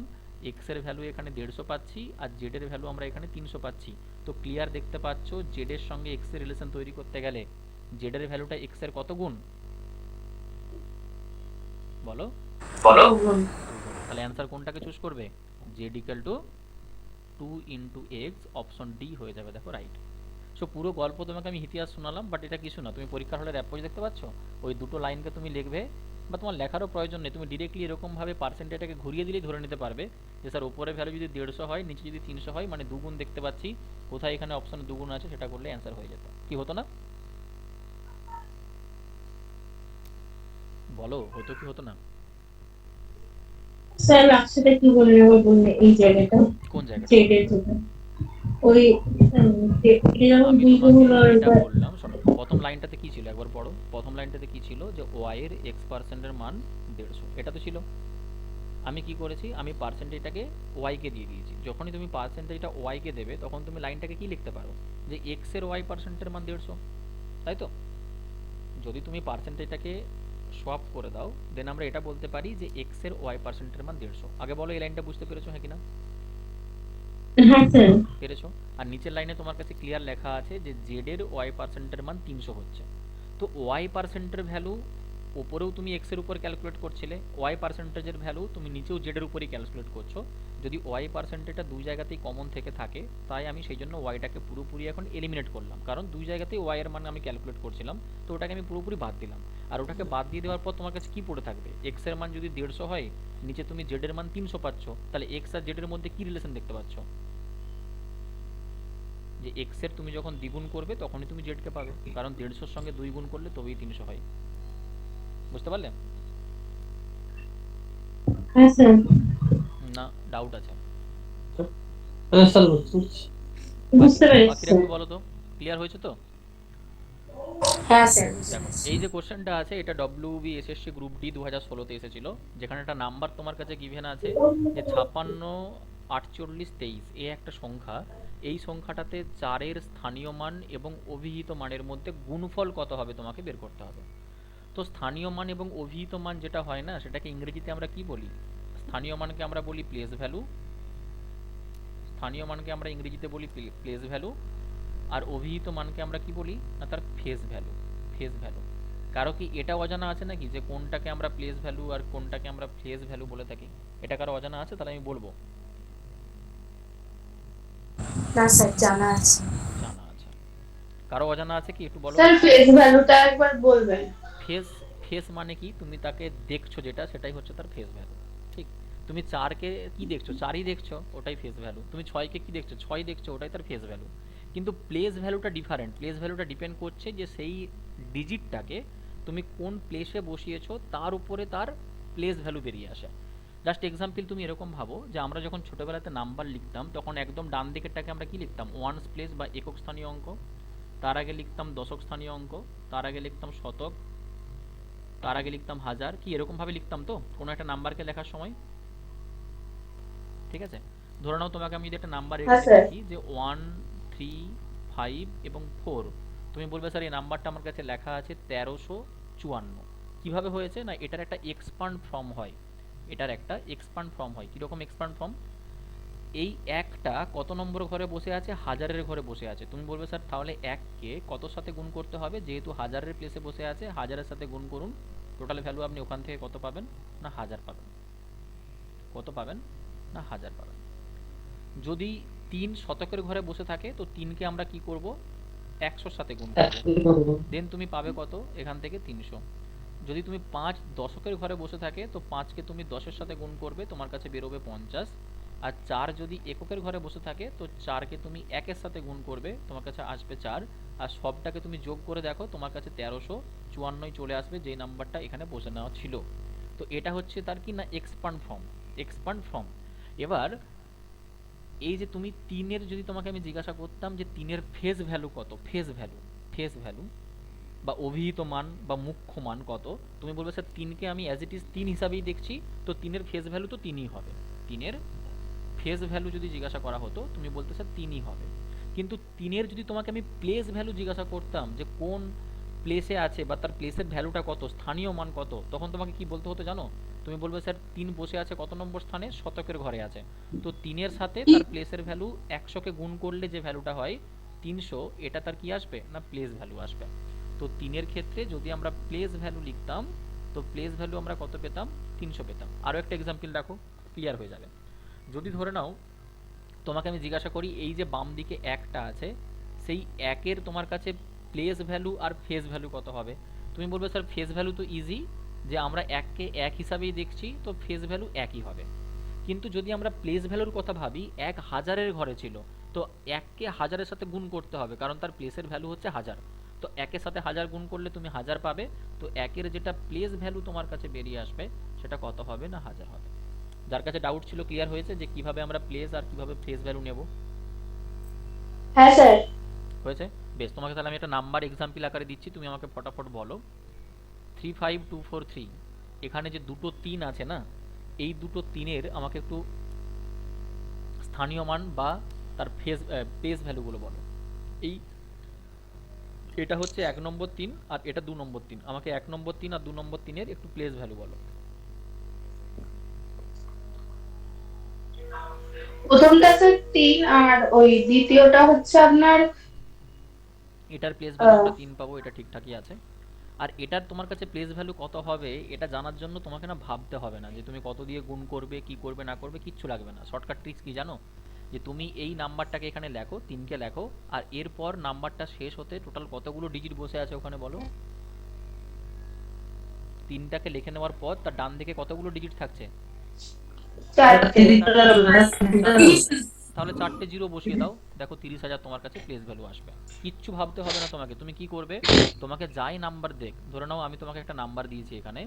এক্স এর ভ্যালু এখানে 150 পাচ্ছি আর জেড এর ভ্যালু আমরা এখানে 300 পাচ্ছি। তো ক্লিয়ার দেখতে পাচ্ছ জেড এর সঙ্গে এক্স এর রিলেশন তৈরি করতে গেলে জেড এর ভ্যালুটা এক্স এর কত গুণ, বলো? গুণ। তাহলে অ্যান্সার কোনটাকে চুজ করবে? Z equal two 2 into x, option D হয়ে যাবে, দেখো রাইট। সো পুরো গল্প তোমাকে আমি ইতিহাস শোনালাম, বাট এটা কিছু না, তুমি পরীক্ষার হলে অ্যাপ্রোচ দেখতে পাচ্ছ, ওই দুটো লাইনকে তুমি লিখবে, বা তোমার লেখারও প্রয়োজন নেই, তুমি ডিরেক্টলি এরকমভাবে পার্সেন্টেজটাকে ঘুরিয়ে দিলেই ধরে নিতে পারবে যে স্যার উপরে ভ্যালু যদি 150 হয়, নিচে যদি 300 হয়, মানে দুগুণ দেখতে পাচ্ছি, কোথায় এখানে অপশনে দুগুণ আছে সেটা করলে অ্যান্সার হয়ে যেত। কি হতো না? বলো, হতো কি হতো না? স্যার লাস্টে কি বলে বললে এই জায়গাটা কোন জায়গাটা? জেডের জন্য ওই এটা যখন আমি দ্বিগুণ তোমাকে হলো এটা এবার বললাম, শোনো, প্রথম লাইনটাতে কি ছিল একবার পড়ো। প্রথম লাইনটাতে কি ছিল যে ওয়াই এর এক্স পার্সেন্টের মান 150, এটা তো ছিল। আমি কি করেছি, আমি পার্সেন্টেজটাকে ওয়াই কে দিয়ে দিয়েছি। যখনই তুমি পার্সেন্টেজটা ওয়াই কে দেবে, তখন তুমি লাইনটাকে কি লিখতে পারো যে এক্স এর ওয়াই পার্সেন্টের মান 150, তাই তো? যদি তুমি পার্সেন্টেজটাকে সোয়াপ করে দাও, দেন আমরা এটা বলতে পারি যে এক্স এর ওয়াই পার্সেন্টের মান 150। আগে বলো এই লাইনটা বুঝতে পেরেছো, হ্যাঁ কিনা? হ্যাঁ স্যার পেরেছো? আর নিচের লাইনে তোমার কাছে ক্লিয়ার লেখা আছে যে জেড এর ওয়াই পার্সেন্টের মান 300 হচ্ছে। তো ওয়াই পার্সেন্টের ভ্যালু উপরেও তুমি এক্স এর উপর ক্যালকুলেট করছিলে, ওয়াই পার্সেন্টেজের ভ্যালু তুমি নিচেও জেড এর উপরই ক্যালকুলেট করছো। যদি ওয়াই পার্সেন্টেজটা দুই জায়গাতেই কমন থেকে থাকে, তাই আমি সেই জন্য ওয়াইটাকে পুরোপুরি এখন এলিমিনেট করলাম, কারণ দুই জায়গাতেই ওয়াই এর মান আমি ক্যালকুলেট করছিলাম, তো ওটাকে আমি পুরোপুরি বাদ দিলাম। আর ওটাকে বাদ দিয়ে দেওয়ার পর তোমার কাছে কি পড়ে থাকবে, এক্স এর মান যদি 150 হয়, নিচে তুমি জেড এর মান 300 পাচ্ছ, তাহলে এক্স আর জেড এর মধ্যে কি রিলেশন দেখতে পাচ্ছ? যে এক্স এর তুমি যখন দ্বিগুণ করবে তখনই তুমি জেড কে পাবে, কারণ 150 সঙ্গে 2 গুণ করলে তবেই 300 হয়। বুঝতে পারলে? হ্যাঁ স্যার না ডাউট আছে? স্যার বুঝছি। বুঝতে পেরেছি বাকিরা স্যার একটু বলো তো, ক্লিয়ার হয়েছে তো? হ্যাঁ স্যার। দেখো এই যে কোশ্চেনটা আছে, এটা ডব্লিউবি এসএসসি গ্রুপ ডি 2016 তে এসেছিল, যেখানে একটা নাম্বার তোমার কাছে গিভেন আছে যে 56 48 23, এই একটা সংখ্যা, এই সংখ্যাটাতে 4 এর স্থানীয় মান এবং অভিহিত মানের মধ্যে গুণফল কত হবে তোমাকে বের করতে হবে। তো স্থানীয় মান এবং অভিহিত মান যেটা হয় না, সেটাকে ইংরেজিতে আমরা কি বলি? স্থানীয় মানকে আমরা বলি প্লেস ভ্যালু, স্থানীয় মানকে আমরা ইংরেজিতে বলি প্লেস ভ্যালু, আর অভিহিত মানকে আমরা কি বলি না, তার ফেস ভ্যালু। ফেস ভ্যালু কারো কি এটা অজানা আছে নাকি যে কোনটাকে আমরা প্লেস ভ্যালু আর কোনটাকে আমরা ফেস ভ্যালু বলে থাকি? এটা কারো অজানা আছে? তাহলে আমি বলবো। না স্যার, জানা আছে। জানা আছে? কারো অজানা আছে কি, একটু বলো। স্যার ফেস ভ্যালুটা একবার বলবেন? ফেস, ফেস মানে কি, তুমি তাকে দেখছো যেটা, সেটাই হচ্ছে তার ফেস ভ্যালু, ঠিক? তুমি 4কে কি দেখছো, 4ই দেখছো, ওটাই ফেস ভ্যালু। তুমি 6কে কি দেখছো, 6 দেখছো, ওটাই তার ফেস ভ্যালু। কিন্তু প্লেস ভ্যালুটা ডিফারেন্ট। প্লেস ভ্যালুটা ডিপেন্ড করছে যে সেই ডিজিটটাকে তুমি কোন প্লেসে বসিয়েছো তার উপরে তার প্লেস ভ্যালু বেরিয়ে আসে। জাস্ট এক্সাম্পল তুমি এরকম ভাবো যে আমরা যখন ছোটোবেলাতে নাম্বার লিখতাম, তখন একদম ডান দিকেরটাকে আমরা কি লিখতাম, ওয়ানস প্লেস বা একক স্থানীয় অঙ্ক, তার আগে লিখতাম দশক স্থানীয় অঙ্ক, তার আগে লিখতাম শতক, তার আগে লিখতাম হাজার, কি এরকম ভাবে লিখতাম তো কোনো একটা নাম্বারকে লেখার সময়? ঠিক আছে, ধরে নাও তোমাকে আমি যদি একটা নাম্বার হ্যাঁ স্যার। লিখি যে 1 3 5 এবং 4, তুমি বলবে স্যার এই নাম্বারটা আমার কাছে লেখা আছে 1354, কিভাবে হয়েছে না, এটার একটা এক্সপান্ড ফর্ম হয়, এটার একটা এক্সপান্ড ফর্ম হয়। কীরকম এক্সপান্ড ফর্ম? এই একটা কত নম্বর ঘরে বসে আছে? হাজারের ঘরে বসে আছে। তুমি বলবে স্যার তাহলে এককে কতর সাথে গুণ করতে হবে? যেহেতু হাজারের প্লেসে বসে আছে, হাজারের সাথে গুণ করুন, টোটাল ভ্যালু আপনি ওখান থেকে কত পাবেন? না 1000 পাবেন। কত পাবেন? না 1000 পাবেন। যদি 3 শতকের ঘরে বসে থাকে তো 3কে আমরা কি করব? 100 সাথে গুণ করব, দেন তুমি পাবে কত? এখান থেকে 300। যদি তুমি 5 দশকের ঘরে বসে থাকে তো 5কে তুমি 10-এর সাথে গুণ করবে, তোমার কাছে বেরোবে 50। আর 4 যদি এককের ঘরে বসে থাকে তো 4কে তুমি 1-এর সাথে গুণ করবে, তোমার কাছে আসবে 4। আর সবটাকে তুমি যোগ করে দেখো, তোমার কাছে 1354 চলে আসবে, যেই নাম্বারটা এখানে বসে নেওয়া ছিল। তো এটা হচ্ছে তার কি না এক্সপান্ড ফর্ম। Expand form. এবার এই যে তুমি 3-এর যদি তোমাকে আমি জিজ্ঞাসা করতাম যে 3-এর ফেজ ভ্যালু কত, ফেজ ভ্যালু বা অভিহিত মান বা মুখ্য মান কত, তুমি বলবে স্যার 3কে আমি অ্যাজ ইট ইজ 3 হিসাবেই দেখছি, তো 3-এর ফেজ ভ্যালু তো 3ই হবে। 3-এর ফেজ ভ্যালু যদি জিজ্ঞাসা করা হতো তুমি বলতে স্যার 3ই হবে। কিন্তু 3-এর যদি তোমাকে আমি প্লেস ভ্যালু জিজ্ঞাসা করতাম যে কোন প্লেসে আছে বা তার প্লেসের ভ্যালুটা কত, স্থানীয় মান কত, তখন তোমাকে কি বলতে হতো জানো? তুমি বলবে স্যার 3 বসে আছে কত নম্বর স্থানে? শতকের ঘরে আছে। তো 3-এর সাথে তার প্লেসের ভ্যালু 100কে গুণ করলে যে ভ্যালুটা হয় 300, এটা তার কি আসবে? না প্লেস ভ্যালু আসবে। তো 3-এর ক্ষেত্রে যদি আমরা প্লেস ভ্যালু লিখতাম তো প্লেস ভ্যালু আমরা কত পেতাম? 300 পেতাম। আরও একটা এক্সাম্পল দেখো, ক্লিয়ার হয়ে যাবে। যদি ধরে নাও তোমাকে আমি জিজ্ঞাসা করি এই যে বাম দিকে একটা আছে, সেই একের তোমার কাছে প্লেস ভ্যালু আর ফেজ ভ্যালু কত হবে? তুমি বলবে স্যার ফেজ ভ্যালু তো ইজি, যে আমরা এককে এক হিসাবেই দেখছি, তো ফেজ ভ্যালু একই হবে। কিন্তু যদি আমরা প্লেস ভ্যালুর কথা ভাবি, 1000-এর ঘরে ছিল, তো এককে 1000-এর সাথে গুণ করতে হবে, কারণ তার প্লেসের ভ্যালু হচ্ছে 1000। তো একের সাথে 1000 গুণ করলে তুমি 1000 পাবে। তো একের যেটা প্লেস ভ্যালু তোমার কাছে বেরিয়ে আসবে সেটা কত হবে? না 1000 হবে। যার কাছে ডাউট ছিল ক্লিয়ার হয়েছে যে কিভাবে আমরা প্লেস আর কিভাবে ফেজ ভ্যালু নেব? হ্যাঁ স্যার। হয়েছে? বেশ, তোমাকে তাহলে আমি একটা নাম্বার এক্সাম্পল আকারে দিচ্ছি, তুমি আমাকে ফটাফট বলো। 35243, এখানে যে দুটো 3 আছে না, এই দুটো 3-এর আমাকে একটু স্থানীয় মান বা তার প্লেস ভ্যালুগুলো বলো। এটা হচ্ছে 1 নম্বর 3 আর এটা 2 নম্বর 3। আমাকে 1 নম্বর 3 আর 2 নম্বর 3-এর একটু প্লেস ভ্যালু বলো। প্রথমটা স্যার 3 আর ওই দ্বিতীয়টা হচ্ছে আপনার এটার প্লেস ভ্যালু আমরা 3 পাবো, এটা ঠিকঠাকই আছে। আর এটার তোমার কাছে প্লেস ভ্যালু কত হবে এটা জানার জন্য তোমাকে না ভাবতে হবে না যে তুমি কত দিয়ে গুণ করবে, কি করবে না করবে, কিচ্ছু লাগবে না। শর্টকাট ট্রিক্স কি জানো? যে তুমি এই নাম্বারটাকে এখানে লেখো, 3কে লেখো, আর এরপর নাম্বারটা শেষ হতে টোটাল কতগুলো ডিজিট বসে আছে ওখানে বলো। 3টাকে লিখে নেওয়ার পর তার ডান দিকে কতগুলো ডিজিট থাকছে? 4টে। তাহলে 4টে জিরো বসিয়ে দাও, দেখো 30,000 তোমার কাছে প্লেস ভ্যালু আসবে। কিচ্ছু ভাবতে হবে না তোমাকে। তুমি কি করবে? তোমাকে যাই নাম্বার দেখ, ধরে নাও আমি তোমাকে একটা নাম্বার দিয়েছি এখানে,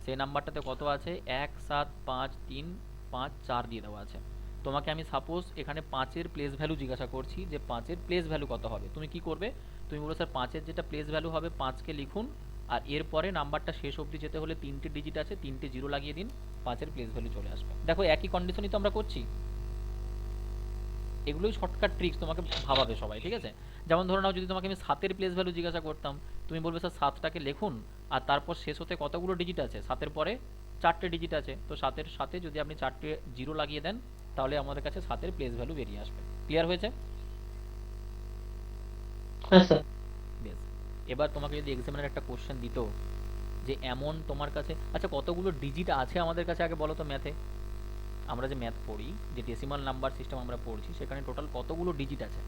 সেই নাম্বারটাতে কত আছে? 17535 দিয়ে দেওয়া আছে। তোমাকে আমি সাপোজ এখানে 5-এর প্লেস ভ্যালু জিজ্ঞাসা করছি যে 5-এর প্লেস ভ্যালু কত হবে। তুমি কি করবে? তুমি বলো স্যার 5-এর যেটা প্লেস ভ্যালু হবে 5কে লিখুন, আর এরপরে নাম্বারটা শেষ অবধি যেতে হলে 3টে ডিজিট আছে, 3টে জিরো লাগিয়ে দিন, 5-এর প্লেস ভ্যালু চলে আসবে। দেখো একই কন্ডিশনই তো আমরা করছি। এগুলোই শর্টকাট ট্রিক্স, তোমাকে ভাবাবে সবাই, ঠিক আছে? যেমন ধরে নাও যদি তোমাকে আমি 7-এর প্লেস ভ্যালু জিজ্ঞাসা করতাম, তুমি বলবে স্যার 7টাকে লিখুন, আর তারপর শেষ হতে কতগুলো ডিজিট আছে? 7-এর পরে 4টে ডিজিট আছে, তো 7-এর সাথে যদি আপনি 4টে জিরো লাগিয়ে দেন তাহলে আমাদের কাছে 7-এর প্লেস ভ্যালু বেরিয়ে আসবে। ক্লিয়ার হয়েছে? হ্যাঁ স্যার। বেশ, এবার তোমাকে যদি এক্সামিনার একটা কোশ্চেন দিত যে এমন তোমার কাছে, আচ্ছা কতগুলো ডিজিট আছে আমাদের কাছে আগে বলো তো ম্যাথে? আমরা যে ম্যাথ পড়ি, যে ডেসিমাল নাম্বার সিস্টেম আমরা পড়ছি, সেখানে টোটাল কতগুলো ডিজিট আছে?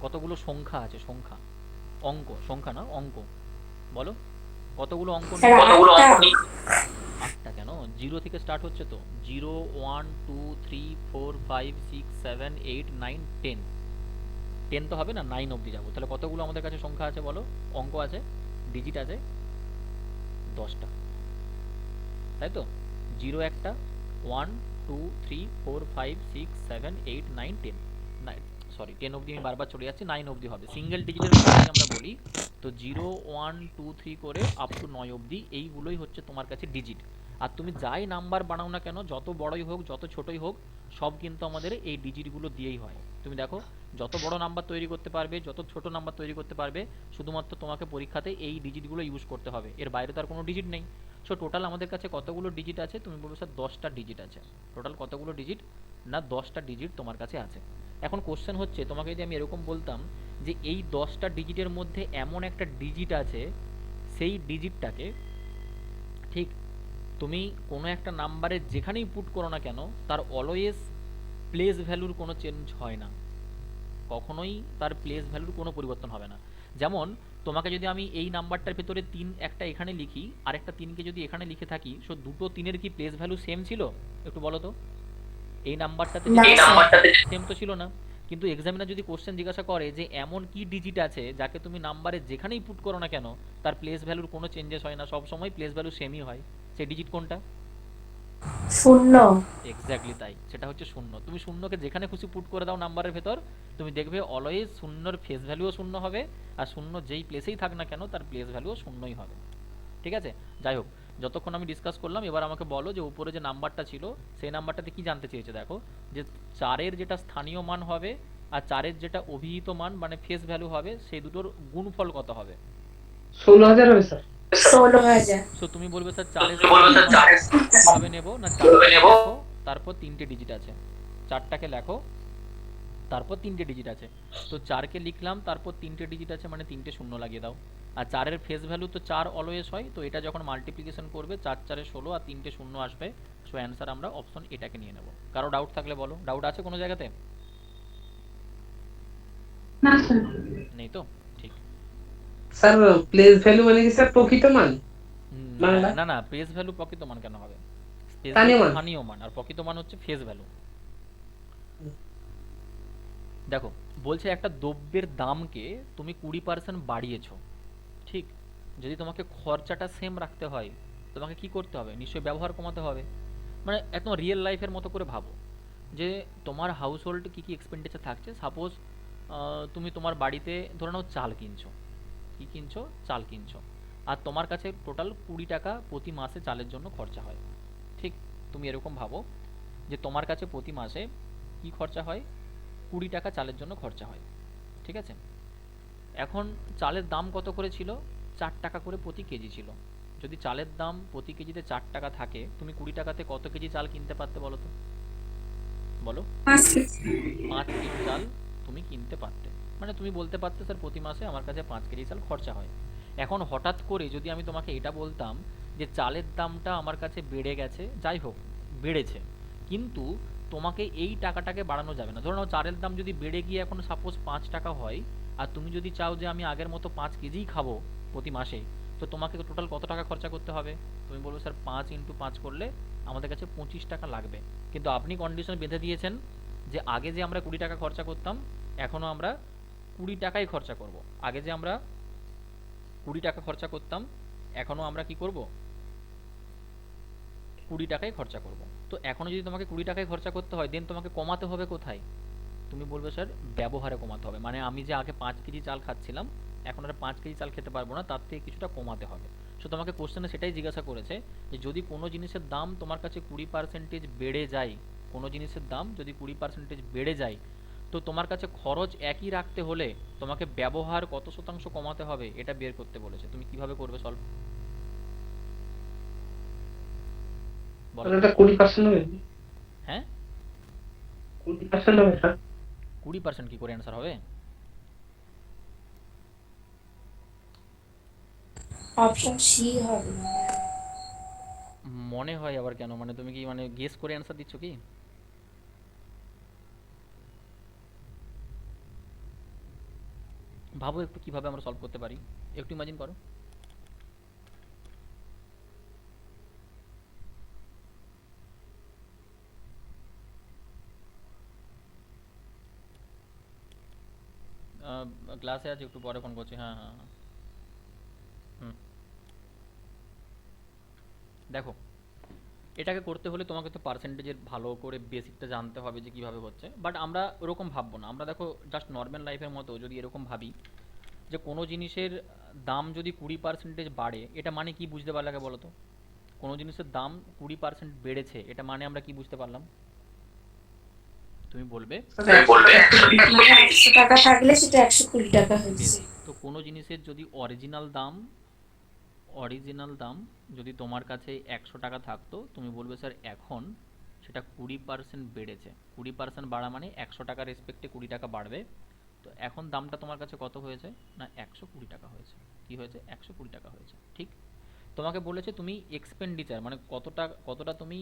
কতগুলো সংখ্যা আছে? সংখ্যা, অঙ্ক, সংখ্যা না অঙ্ক, বলো কতগুলো অঙ্ক? স্যার 8টা। কেন? 0 থেকে স্টার্ট হচ্ছে তো। 0 1 2 3 4 5 6 7 8 9 10। 10 তো হবে না, 9 অবধি যাবো। তাহলে কতগুলো আমাদের কাছে সংখ্যা আছে বলো? অঙ্ক আছে, ডিজিট আছে 10টা, তাই তো? 0 একটা, 1 2 3 4 5 6 7 8 9 10, 10 অবধি আমি বারবার চলে যাচ্ছি, 9 অবধি হবে। সিঙ্গেল ডিজিটের আমরা বলি তো 0 1 2 3 করে আপ টু 9 অবধি এইগুলোই হচ্ছে তোমার কাছে ডিজিট। আর তুমি যাই নাম্বার বানাও না কেন, যত বড়ই হোক যত ছোটই হোক, সব কিন্তু আমাদের এই ডিজিটগুলো দিয়েই হয়। তুমি দেখো, যত বড় নাম্বার তৈরি করতে পারবে, যত ছোট নাম্বার তৈরি করতে পারবে, শুধুমাত্র তোমাকে পরীক্ষাতে এই ডিজিটগুলো ইউজ করতে হবে, এর বাইরে তো আর কোনো ডিজিট নেই। সো টোটাল আমাদের কাছে কতগুলো ডিজিট আছে? তুমি বলবে স্যার 10টা ডিজিট আছে। টোটাল কতগুলো ডিজিট? না 10টা ডিজিট তোমার কাছে আছে। এখন কোশ্চেন হচ্ছে, তোমাকে যদি আমি এরকম বলতাম যে এই 10টা ডিজিটের মধ্যে এমন একটা ডিজিট আছে, সেই ডিজিটটাকে ঠিক তুমি কোনো একটা নাম্বারে যেখানেই পুট করো না কেন, তার অলওয়েজ প্লেস ভ্যালুর কোনো চেঞ্জ হয় না, কখনোই তার প্লেস ভ্যালুর কোনো পরিবর্তন হবে না। যেমন তোমাকে যদি আমি এই নাম্বারটার ভেতরে 3 একটা এখানে লিখি, আর একটা 3কে যদি এখানে লিখে থাকি, সো দুটো 3-এর কি প্লেস ভ্যালু সেম ছিল? একটু বলো তো। এই নাম্বারটাতে না সেম তো ছিল না। কিন্তু এক্সামিনার যদি কোশ্চেন জিজ্ঞাসা করে যে এমন কি ডিজিট আছে যাকে তুমি নাম্বারে যেখানেই পুট করো না কেন তার প্লেস ভ্যালুর কোনো চেঞ্জেস হয় না, সব সময় প্লেস ভ্যালু সেমই হয়, সেই ডিজিট কোনটা? শূন্য। এক্স্যাক্টলি তাই, সেটা হচ্ছে শূন্য। তুমি শূন্যকে যেখানে খুশি পুট করে দাও নাম্বারের ভেতর, তুমি দেখবে অলওয়েজ শূন্যর ফেস ভ্যালুও শূন্য হবে, আর শূন্য যেই প্লেসেই থাক না কেন তার প্লেস ভ্যালুও শূন্যই হবে। ঠিক আছে, যাই হোক, যতক্ষণ আমি ডিসকাস করলাম, এবার আমাকে বলো যে উপরে যে নাম্বারটা ছিল সেই নাম্বারটাতে কি জানতে চেয়েছে। দেখো যে 4-এর যেটা স্থানীয় মান হবে আর 4-এর যেটা অভিহিত মান মানে ফেস ভ্যালু হবে, সেই দুটোর গুণফল কত হবে? 16,000 হবে স্যার। 16,000। সো তুমি বলবে স্যার 4-এর কিভাবে নেব? না 4টাকে লেখো, তারপর 3টে ডিজিট আছে, 4টাকে লেখো, তারপর 3টে ডিজিট আছে। তো 4কে লিখলাম, তারপর 3টে ডিজিট আছে, মানে 3টে শূন্য লাগিয়ে দাও। আর 4-এর ফেস ভ্যালু তো 4 অলওয়েজ হয়, তো এটা যখন মাল্টিপ্লিকেশন করবে 4 4 16 আর 3টে শূন্য আসবে। সো অ্যান্সার আমরা অপশন এটাকে নিয়ে নেব। কারো ডাউট থাকলে বলো। ডাউট আছে কোনো জায়গাতে? না স্যার। নেই তো? ঠিক। স্যার প্লেস ভ্যালু মানে কি স্যার প্রকৃত মান? বাংলা? না না, ফেস ভ্যালু প্রকৃত মান কেন হবে? ফেস স্থানীয় ভ্যালু মান। স্থানীয় মান, আর প্রকৃত মান হচ্ছে ফেস ভ্যালু। দেখো বলছে একটা দ্রব্যের দামকে তুমি 20% বাড়িয়েছো, ঠিক? যদি তোমাকে খরচাটা সেম রাখতে হয়, তোমাকে কি করতে হবে? নিশ্চয়ই ব্যবহার কমাতে হবে। মানে একদম রিয়েল লাইফের মতো করে ভাবো যে তোমার হাউস হোল্ড কী কী এক্সপেন্ডিচার থাকছে। সাপোজ তুমি তোমার বাড়িতে ধরে নাও চাল কিনছো, কি কিনছো? চাল কিনছো, আর তোমার কাছে টোটাল 20 টাকা প্রতি মাসে চালের জন্য খরচা হয়, ঠিক? তুমি এরকম ভাবো যে তোমার কাছে প্রতি মাসে কি খরচা হয়? 20 টাকা চালের জন্য খরচা হয়, ঠিক আছে? এখন চালের দাম কত করে ছিল? 4 টাকা করে প্রতি কেজি ছিল। যদি চালের দাম প্রতি কেজিতে 4 টাকা থাকে, তুমি 20 টাকাতে কত কেজি চাল কিনতে পারতে বলো তো? বলো। 5 কেজি। 5 কেজি চাল তুমি কিনতে পারতে, মানে তুমি বলতে পারতে স্যার প্রতি মাসে আমার কাছে 5 কেজি চাল খরচা হয়। এখন হঠাৎ করে যদি আমি তোমাকে এটা বলতাম যে চালের দামটা আমার কাছে বেড়ে গেছে, যাই হোক বেড়েছে, কিন্তু তোমাকে এই টাকাটাকে বাড়ানো যাবে না। ধরো নাও চালের দাম যদি বেড়ে গিয়ে এখন সাপোজ 5 টাকা হয়, আর তুমি যদি চাও যে আমি আগের মতো 5 কেজিই খাবো প্রতি মাসে, তো তোমাকে টোটাল কত টাকা খরচা করতে হবে? তুমি বলবে স্যার 5 × 5 করলে আমাদের কাছে 25 টাকা লাগবে। কিন্তু আপনি কন্ডিশন বেঁধে দিয়েছেন যে আগে যে আমরা 20 টাকা খরচা করতাম, এখনও আমরা 20 টাকাই খরচা করব। আগে যে আমরা 20 টাকা খরচা করতাম, এখনও আমরা কি করব? 20 টাকাই খরচা করব। তো এখনও যদি তোমাকে 20 টাকাই খরচা করতে হয়, দেন তোমাকে কমাতে হবে কোথায়? তুমি বলবে স্যার ব্যবহারে কমাতে হবে, মানে আমি যে আগে 5 কেজি চাল খাচ্ছিলাম, এখন আর 5 কেজি চাল খেতে পারবো না, তার থেকে কিছুটা কমাতে হবে। সো তোমাকে কোশ্চেনে সেটাই জিজ্ঞাসা করেছে যে যদি কোনো জিনিসের দাম তোমার কাছে 20% বেড়ে যায়, কোনো জিনিসের দাম যদি 20% বেড়ে যায়, তো তোমার কাছে খরচ একই রাখতে হলে তোমাকে ব্যবহার কত শতাংশ কমাতে হবে এটা বের করতে বলেছে। তুমি কিভাবে করবে সলভ? বলো। স্যার এটা 20% হবে? হ্যাঁ, 20% হবে স্যার? 20% কি করে অ্যান্সার হবে? অপশন সি হবে। মনে হয় আবার কেন? মানে তুমি কি মানে গেস করে অ্যান্সার দিচ্ছ কি? ভাবো একটু কিভাবে আমরা সলভ করতে পারি, একটু ইমাজিন করো। ক্লাসে আছে, একটু পরে ফোন করছি। হ্যাঁ হ্যাঁ হ্যাঁ। হুম, দেখো এটাকে করতে হলে তোমাকে তো পার্সেন্টেজের ভালো করে বেসিকটা জানতে হবে যে কিভাবে হচ্ছে, বাট আমরা ওরকম ভাববো না। আমরা দেখো জাস্ট নর্মাল লাইফের মতো যদি এরকম ভাবি যে কোনো জিনিসের দাম যদি 20% বাড়ে, এটা মানে কি বুঝতে পারলে আগে বলো তো? কোনো জিনিসের দাম 20% বেড়েছে, এটা মানে আমরা কি বুঝতে পারলাম? তুমি বলবে। মানে 100 টাকা থাকলে সেটা 120 টাকা হয়েছে। বেশ, তো কোনো জিনিসের যদি অরিজিনাল দাম যদি তোমার কাছে 100 টাকা থাকতো, তুমি বলবে স্যার এখন সেটা 20% বেড়েছে। 20% বাড়া মানে 100 টাকার রেসপেক্টে 20 টাকা বাড়বে। তো এখন দামটা তোমার কাছে কত হয়েছে? না 120 টাকা হয়েছে। কি হয়েছে? 120 টাকা হয়েছে। ঠিক, তোমাকে বলেছে তুমি এক্সপেন্ডিচার মানে কতটা তুমি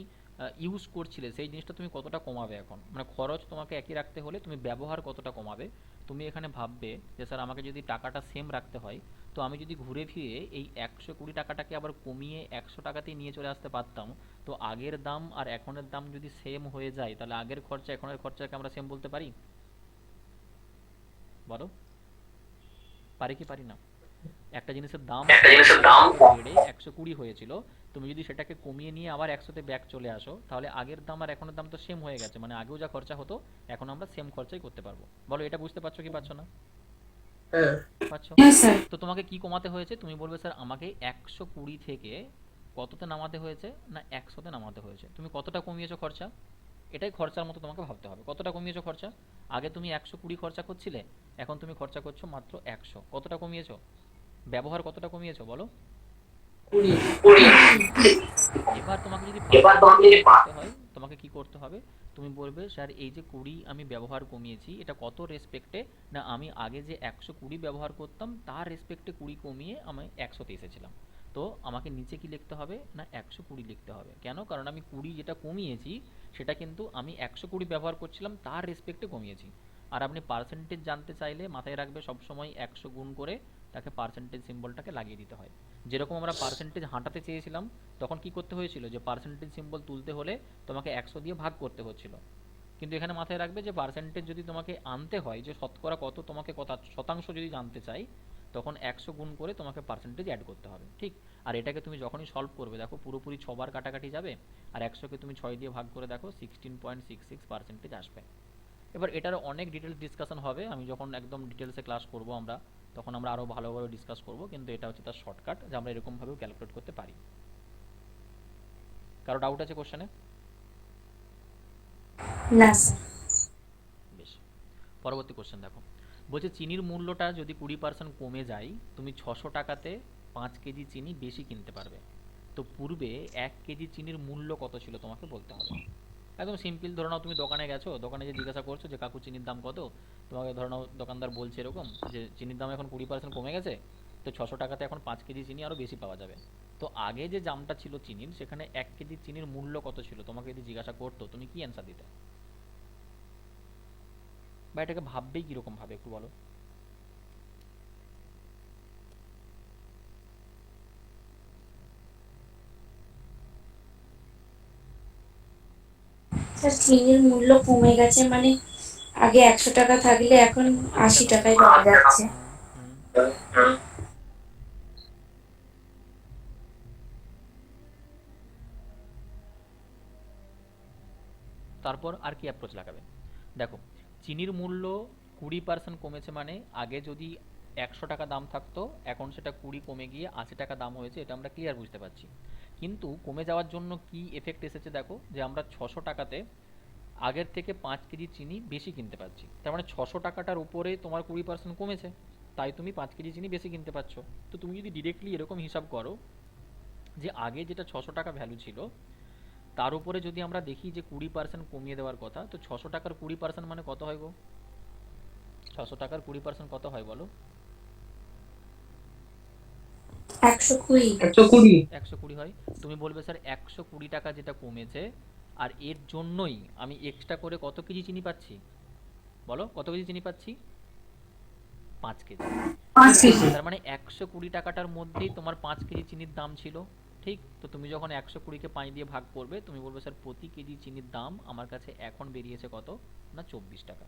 ইউজ করছিলে, সেই জিনিসটা তুমি কতটা কমাবে। এখন মানে খরচ তোমাকে একই রাখতে হলে তুমি ব্যবহার কতটা কমাবে। তুমি এখানে ভাববে যে স্যার আমাকে যদি টাকাটা সেম রাখতে হয়, তো আমি যদি ঘুরে ফিরে এই 120 টাকাটাকে আবার কমিয়ে 100 টাকাতেই নিয়ে চলে আসতে পারতাম, তো আগের দাম আর এখনের দাম যদি সেম হয়ে যায়, তাহলে আগের খরচা এখনের খরচাকে আমরা সেম বলতে পারি? বলো, পারি কি পারি না? একটা জিনিসের দাম বেড়ে 120 হয়েছিল, তুমি যদি সেটাকে কমিয়ে নিয়ে আবার 100তে ব্যাক চলে আসো, তাহলে আগের দাম আর এখনের দাম তো সেম হয়ে গেছে, মানে আগেও যা খরচা হতো এখন আমরা সেম খরচাই করতে পারবো। বলো, এটা বুঝতে পারছো কি পারছো না? হ্যাঁ পারছো? হ্যাঁ স্যার। তো তোমাকে কি কমাতে হয়েছে? তুমি বলবে স্যার আমাকে 120 থেকে কততে নামাতে হয়েছে? না 100তে নামাতে হয়েছে। তুমি কতটা কমিয়েছো খরচা? এটাই খরচার মতো তোমাকে ভাবতে হবে। কতটা কমিয়েছো খরচা? আগে তুমি 120 খরচা করছিলে, এখন তুমি খরচা করছো মাত্র 100। কতটা কমিয়েছো? ব্যবহার কতটা কমিয়েছো বলো? 20। এবার তোমাকে যদি করতে হয়, তোমাকে কি করতে হবে? তুমি বলবে স্যার এই যে 20 আমি ব্যবহার কমিয়েছি, এটা কত রেসপেক্টে? না আমি আগে যে 120 ব্যবহার করতাম তার রেসপেক্টে 20 কমিয়ে আমি 100তে এসেছিলাম। তো আমাকে নিচে কি লিখতে হবে? না 120 লিখতে হবে। কেন? কারণ আমি 20 যেটা কমিয়েছি সেটা কিন্তু আমি 120 ব্যবহার করছিলাম তার রেসপেক্টে কমিয়েছি। আর আপনি পার্সেন্টেজ জানতে চাইলে মাথায় রাখবে সবসময় 100 গুণ করে তাকে পার্সেন্টেজ সিম্বলটাকে লাগিয়ে দিতে হয়। যেরকম আমরা পার্সেন্টেজ হাঁটাতে চেয়েছিলাম, তখন কি করতে হয়েছিল? যে পার্সেন্টেজ সিম্বল তুলতে হলে তোমাকে 100 দিয়ে ভাগ করতে হচ্ছিল। কিন্তু এখানে মাথায় রাখবে যে পার্সেন্টেজ যদি তোমাকে আনতে হয়, যে শতকরা কত তোমাকে কত শতাংশ যদি জানতে চাই, তখন 100 গুণ করে তোমাকে পার্সেন্টেজ অ্যাড করতে হবে। ঠিক, আর এটাকে তুমি যখনই সলভ করবে দেখো পুরোপুরি 6 বার কাটাকাটি যাবে, আর 100কে তুমি 6 দিয়ে ভাগ করে দেখো 16.66% আসবে। এবার এটার অনেক ডিটেলস ডিসকাশন হবে, আমি যখন একদম ডিটেলসে ক্লাস করব আমরা, তখন আমরা আরও ভালোভাবে ডিসকাস করব। কিন্তু এটা হচ্ছে তার শর্টকাট, যে আমরা এরকমভাবেও ক্যালকুলেট করতে পারি। কারো ডাউট আছে কোশ্চেনে? না স্যার। বেশ, পরবর্তী কোশ্চেন দেখো। বলছে চিনির মূল্যটা যদি 20% কমে যায়, তুমি 600 টাকাতে 5 কেজি চিনি বেশি কিনতে পারবে। তো পূর্বে 1 কেজি চিনির মূল্য কত ছিল তোমাকে বলতে হবে। একদম সিম্পল, ধরে নাও তুমি দোকানে গেছো, দোকানে যে জিজ্ঞাসা করছো যে কাকু চিনির দাম কত, তোমাকে ধরে নাও দোকানদার বলছে এরকম যে চিনির দাম এখন 20% কমে গেছে, তো 600 টাকাতে এখন 5 কেজি চিনি আরও বেশি পাওয়া যাবে। তো আগে যে দামটা ছিল চিনির, সেখানে 1 কেজি চিনির মূল্য কত ছিল তোমাকে যদি জিজ্ঞাসা করতো, তুমি কি অ্যান্সার দিতে? বা এটাকে ভাববেই কীরকম ভাবে একটু বলো। স্যার চিনির মূল্য কমে গেছে মানে আগে 100 টাকা থাকলে এখন এখন 80 80 টাকা। টাকায় পাওয়া যাচ্ছে। হুম হুম। তারপর আর কি অ্যাপ্রোচ লাগাবে? দেখো, চিনির মূল্য 20% কমেছে মানে আগে যদি 100 টাকা দাম থাকতো, এখন সেটা 20 কমে গিয়ে 80 টাকা দাম হয়েছে, এটা আমরা ক্লিয়ার বুঝতে পারছি। কিন্তু কমে যাওয়ার জন্য কি এফেক্ট এসেছে দেখো, যে আমরা 600 টাকাতে আগের থেকে 5 কেজি চিনি বেশি কিনতে পারছি। তার মানে 600 টাকাটার উপরে তোমার 20% কমেছে, তাই তুমি 5 কেজি চিনি বেশি কিনতে পারছো। তো তুমি যদি ডিরেক্টলি এরকম হিসাব করো যে আগে যেটা 600 টাকা ভ্যালু ছিল, তার উপরে যদি আমরা দেখি যে 20% কমিয়ে দেওয়ার কথা, তো 600 টাকার 20% মানে কত হয় গো? 600 টাকার 20% কত হয় বলো? 120। 120। 120 হয়। তুমি বলবে স্যার 120 টাকা যেটা কমেছে, আর এর জন্যই আমি এক্সট্রা করে কত কেজি চিনি পাচ্ছি বলো? কত কেজি চিনি পাচ্ছি? 5 কেজি। 5 কেজি। তার মানে 120 টাকাটার মধ্যেই তোমার 5 কেজি চিনির দাম ছিল। ঠিক, তো তুমি যখন 120কে 5 দিয়ে ভাগ করবে, তুমি বলবে স্যার প্রতি কেজি চিনির দাম আমার কাছে এখন বেরিয়েছে কত? না 24 টাকা।